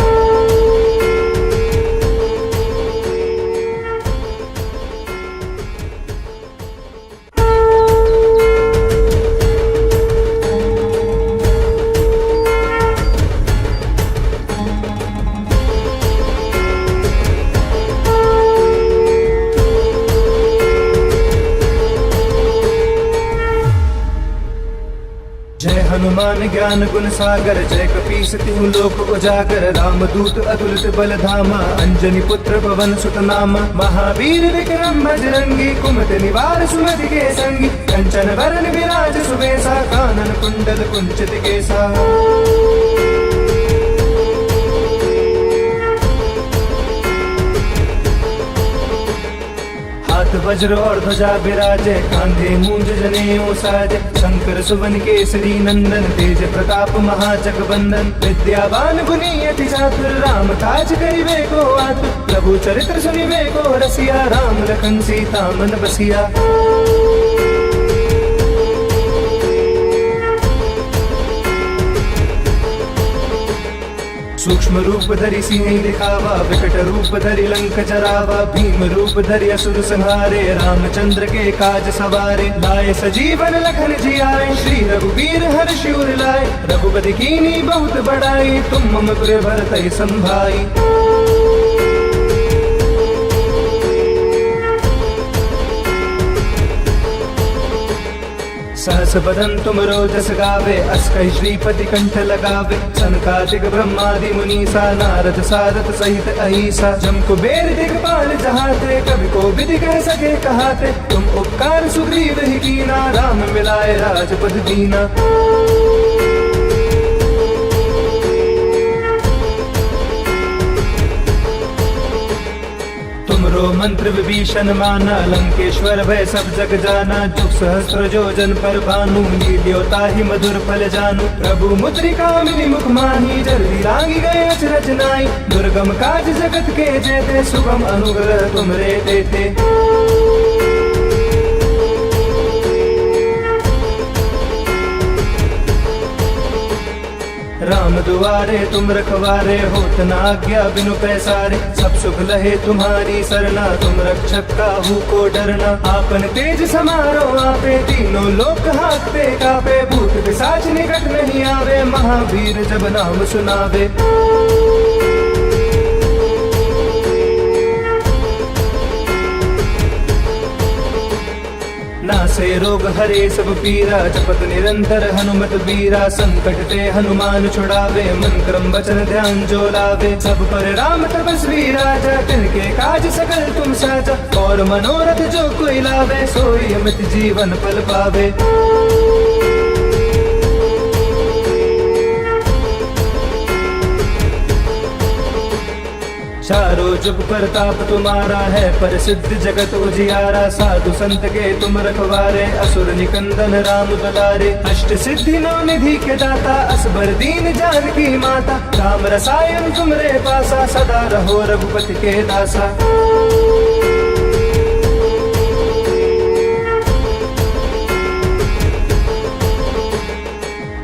हनुमान ज्ञान गुण सागर, जय कपीस तिहु लोक उजागर। राम दूत अतुलित बल धामा, अंजनी पुत्र पवन सुत नामा। महावीर विक्रम बजरंगी, कुमति निवार सुमति के संगी। कंचन वरन विराज सुबेसा, कानन कुंडल कुंचित केसा। हाथ वज्र और ध्वजा विराजे, कांधे मूंज जनेऊ साजे। शंकर सुवन केसरी नंदन, तेज प्रताप महाजगवंदन। विद्यावान गुणी अति चातुर, राम काज करिबे को आतुर। प्रभु चरित्र सुनिबे को रसिया, राम लखन सीता मन बसिया। सूक्ष्म रूप धरि सिंह दिखावा, विकट रूप धरि लंक जरावा। भीम रूप धरि असुर संहारे, रामचंद्र के काज सवारे। लाए सजीवन लखन जियाए, श्री रघुवीर हर्षि उर लाए। रघुपति कीनी बहुत बड़ाई, तुम मम प्रिय भरतहि संभाई। सहस बदन तुम रोजस गावे, अस कहि श्रीपति कंठ लगावे। सनकादिक ब्रह्मादि मुनीसा, नारद सारद सहित अहिसा। जम कुबेर दिगपाल जहाते, कवि को विधि कह सके कहाते। तुम उपकार सुग्रीव ही कीना, राम मिलाए राजपद दीना। तुमरो मंत्र विभीषण माना, लंकेश्वर भय सब जग जाना। जुग सहस्त्र जोजन पर भानु, लील्यो ताहि मधुर फल जानू। प्रभु मुद्रिका मिली मुख माही, जल्दी लागी गए अचरज नाई। दुर्गम काज जगत के जेते, सुगम अनुग्रह तुमरे देते। राम दुआरे तुम रखवारे, होत न आज्ञा बिनु पैसारे। सब सुख लहे तुम्हारी सरना, तुम रक्षक काहू को डरना। आपन तेज समारो आपे, तीनों लोक हाकते कापे। भूत पिशाच निकट नहीं आवे, महावीर जब नाम सुनावे। नासे रोग हरे सब पीरा, जपत निरंतर हनुमत बीरा। संकट ते हनुमान छुड़ावे, मन क्रम वचन ध्यान जो लावे। सब पर राम तपस्वी राजा, तिनके काज सकल तुम साजा। और मनोरथ जो कोई लावे, सोई अमित जीवन फल पावे। चारों जुग प्रताप तुम्हारा है, पर सिद्ध जगत उजियारा। साधु संत के तुम रखवारे, असुर निकंदन राम दुलारे। अष्ट सिद्धि नौ निधि के दाता, असबर दीन जानकी माता। राम रसायन तुमरे पासा, सदा रहो रघुपति के दासा।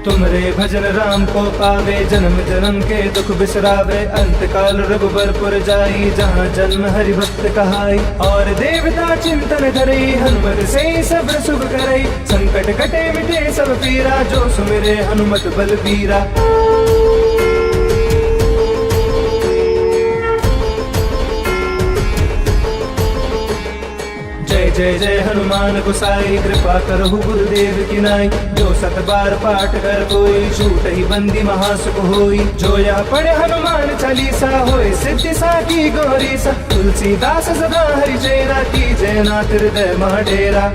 तुमरे भजन राम को पावे, जन्म जन्म के दुख बिसरावे। अंत काल रघुबरपुर जाई, जहाँ जन्म हरि भक्त कहाई। और देवता चिंतन धरई, हनुमत से सब सुख करई। संकट कटे मिटे सब पीरा, जो सुमिरे हनुमत बलबीरा। जय जय जय हनुमान गोसाई, कृपा करहु गुरुदेव की नाई। जो सत बार पाठ कर कोई, छूट ही बंदी महासुख होई। जो यह पढ़े हनुमान चालीसा, होए सिद्धि साकी गौरीसा। तुलसीदास सदा हरि चेरा, की जय नाथ हृदय मह डेरा।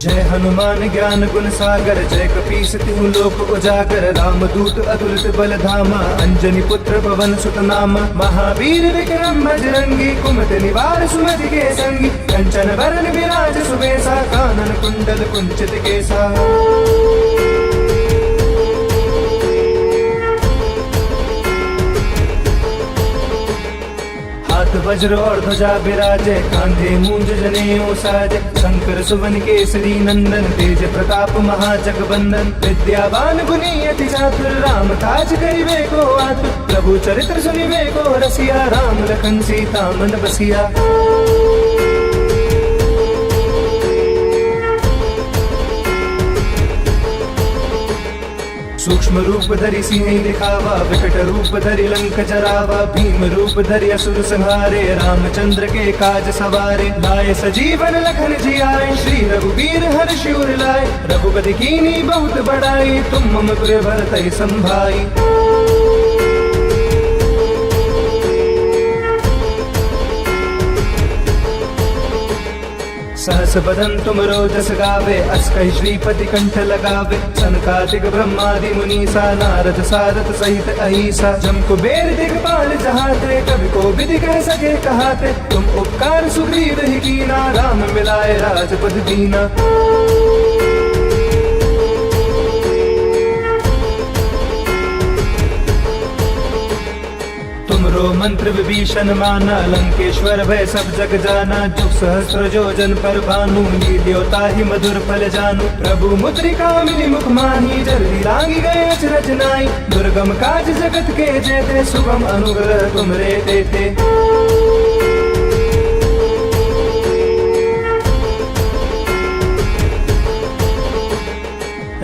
जय हनुमान ज्ञान गुण सागर, जय कपीस तिहु लोक उजागर। राम दूत अतुलित बल धामा, अंजनी पुत्र पवन सुत नामा। महावीर विक्रम बजरंगी, कुमति निवार सुमति के संगी। कंचन बरन विराज सुबेसा, कानन कुंडल कुंचित केसा। हाथ वज्र और ध्वजा विराजे, कांधे मूंज जनेऊ साजे। शंकर सुवन केसरी नंदन, तेज प्रताप महाजगबंदन। विद्यावान गुणी अति चातुर, राम काज करिबे को आतुर। प्रभु चरित्र सुनिबे को रसिया, राम लखन सीता मन बसिया। सूक्ष्म रूप धरि सिंह दिखावा, विकट रूप धरि लंक जरावा। भीम रूप धरि असुर संहारे, रामचंद्र के काज सवारे। लाए सजीवन लखन जियाए, श्री रघुवीर हर्षि उर लाए। रघुपति कीन्ही बहुत बड़ाई, तुम मम प्रिय भरतहि संभाई। सहस बदन तुम रोजस गावे, अस कहि श्रीपति कंठ लगावे। सनकादिक ब्रह्मादि मुनीसा, नारद सारथ सहित अहिसा। जम कुबेर दिगपाल जहाते, कवि को विधि कह सके कहाते। तुम उपकार सुग्रीव ही कीना, राम मिलाए राजपद दीना। तुमरो मंत्र विभीषण माना, लंकेश्वर भय सब जग जाना। जुग सहस्त्र जोजन पर भानु, लील्यो ताहि मधुर फल जानू। प्रभु मुद्रिका मिली मुख माही, जल्दी लागी गए अचरज नाई। दुर्गम काज जगत के जेते, सुगम अनुग्रह तुमरे देते।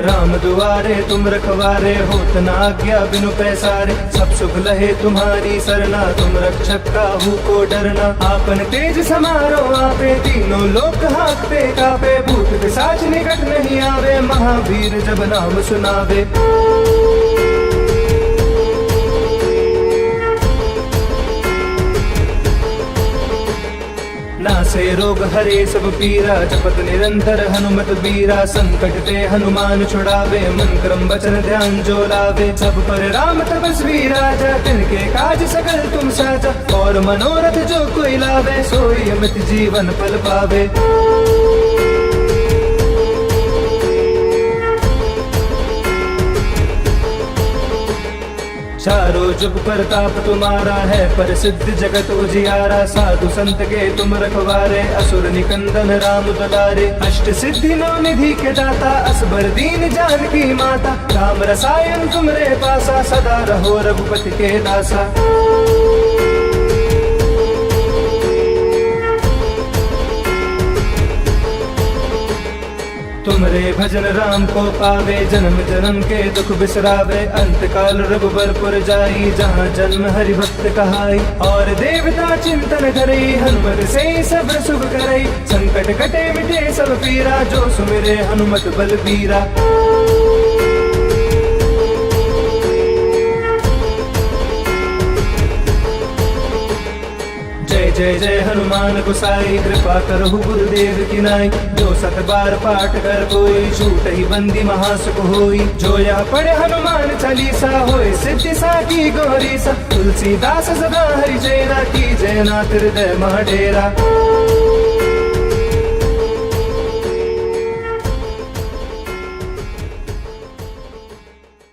राम दुआरे तुम रखवारे, होत न आज्ञा बिनु पैसारे। सब सुख लहे तुम्हारी सरना, तुम रक्षक काहू को डरना। आपन तेज समारो आपे, तीनों लोक हाँकते कापे। भूत पिशाच निकट नहीं आवे, महावीर जब नाम सुनावे। नासे रोग हरे सब पीरा, जपत निरंतर हनुमत बीरा। संकट ते हनुमान छुड़ावे, मन क्रम वचन ध्यान जो लावे। सब पर राम तपस्वी राजा, तिनके काज सकल तुम साजा। और मनोरथ जो कोई लावे, सोई अमित जीवन फल पावे। चारों जुग प्रताप तुम्हारा है, पर सिद्ध जगत उजियारा। साधु संत के तुम रखवारे, असुर निकंदन राम दुलारे। अष्ट सिद्धि नौ निधि के दाता, असबर दीन जानकी माता। राम रसायन तुमरे पासा, सदा रहो रघुपति के दासा। तुमरे भजन राम को पावे, जन्म जन्म के दुख बिसरावे। अंत काल रघुबरपुर जाई, जहाँ जन्म हरि भक्त कहाई। और देवता चिंतन करई, हनुमत से सब सुख करई। संकट कटे मिटे सब पीरा, जो सुमिरे हनुमत बलबीरा। जय जय हनुमान गोसाई, कृपा करहु गुरुदेव की नाई। जो सत बार पाठ कर कोई, छूट ही बंदी महासुख होई। जो यह पढ़े हनुमान चालीसा, होय सिद्धि साकी गौरी सा। तुलसीदास सदा हरिचेरा, की जय नाथ हृदय मह डेरा।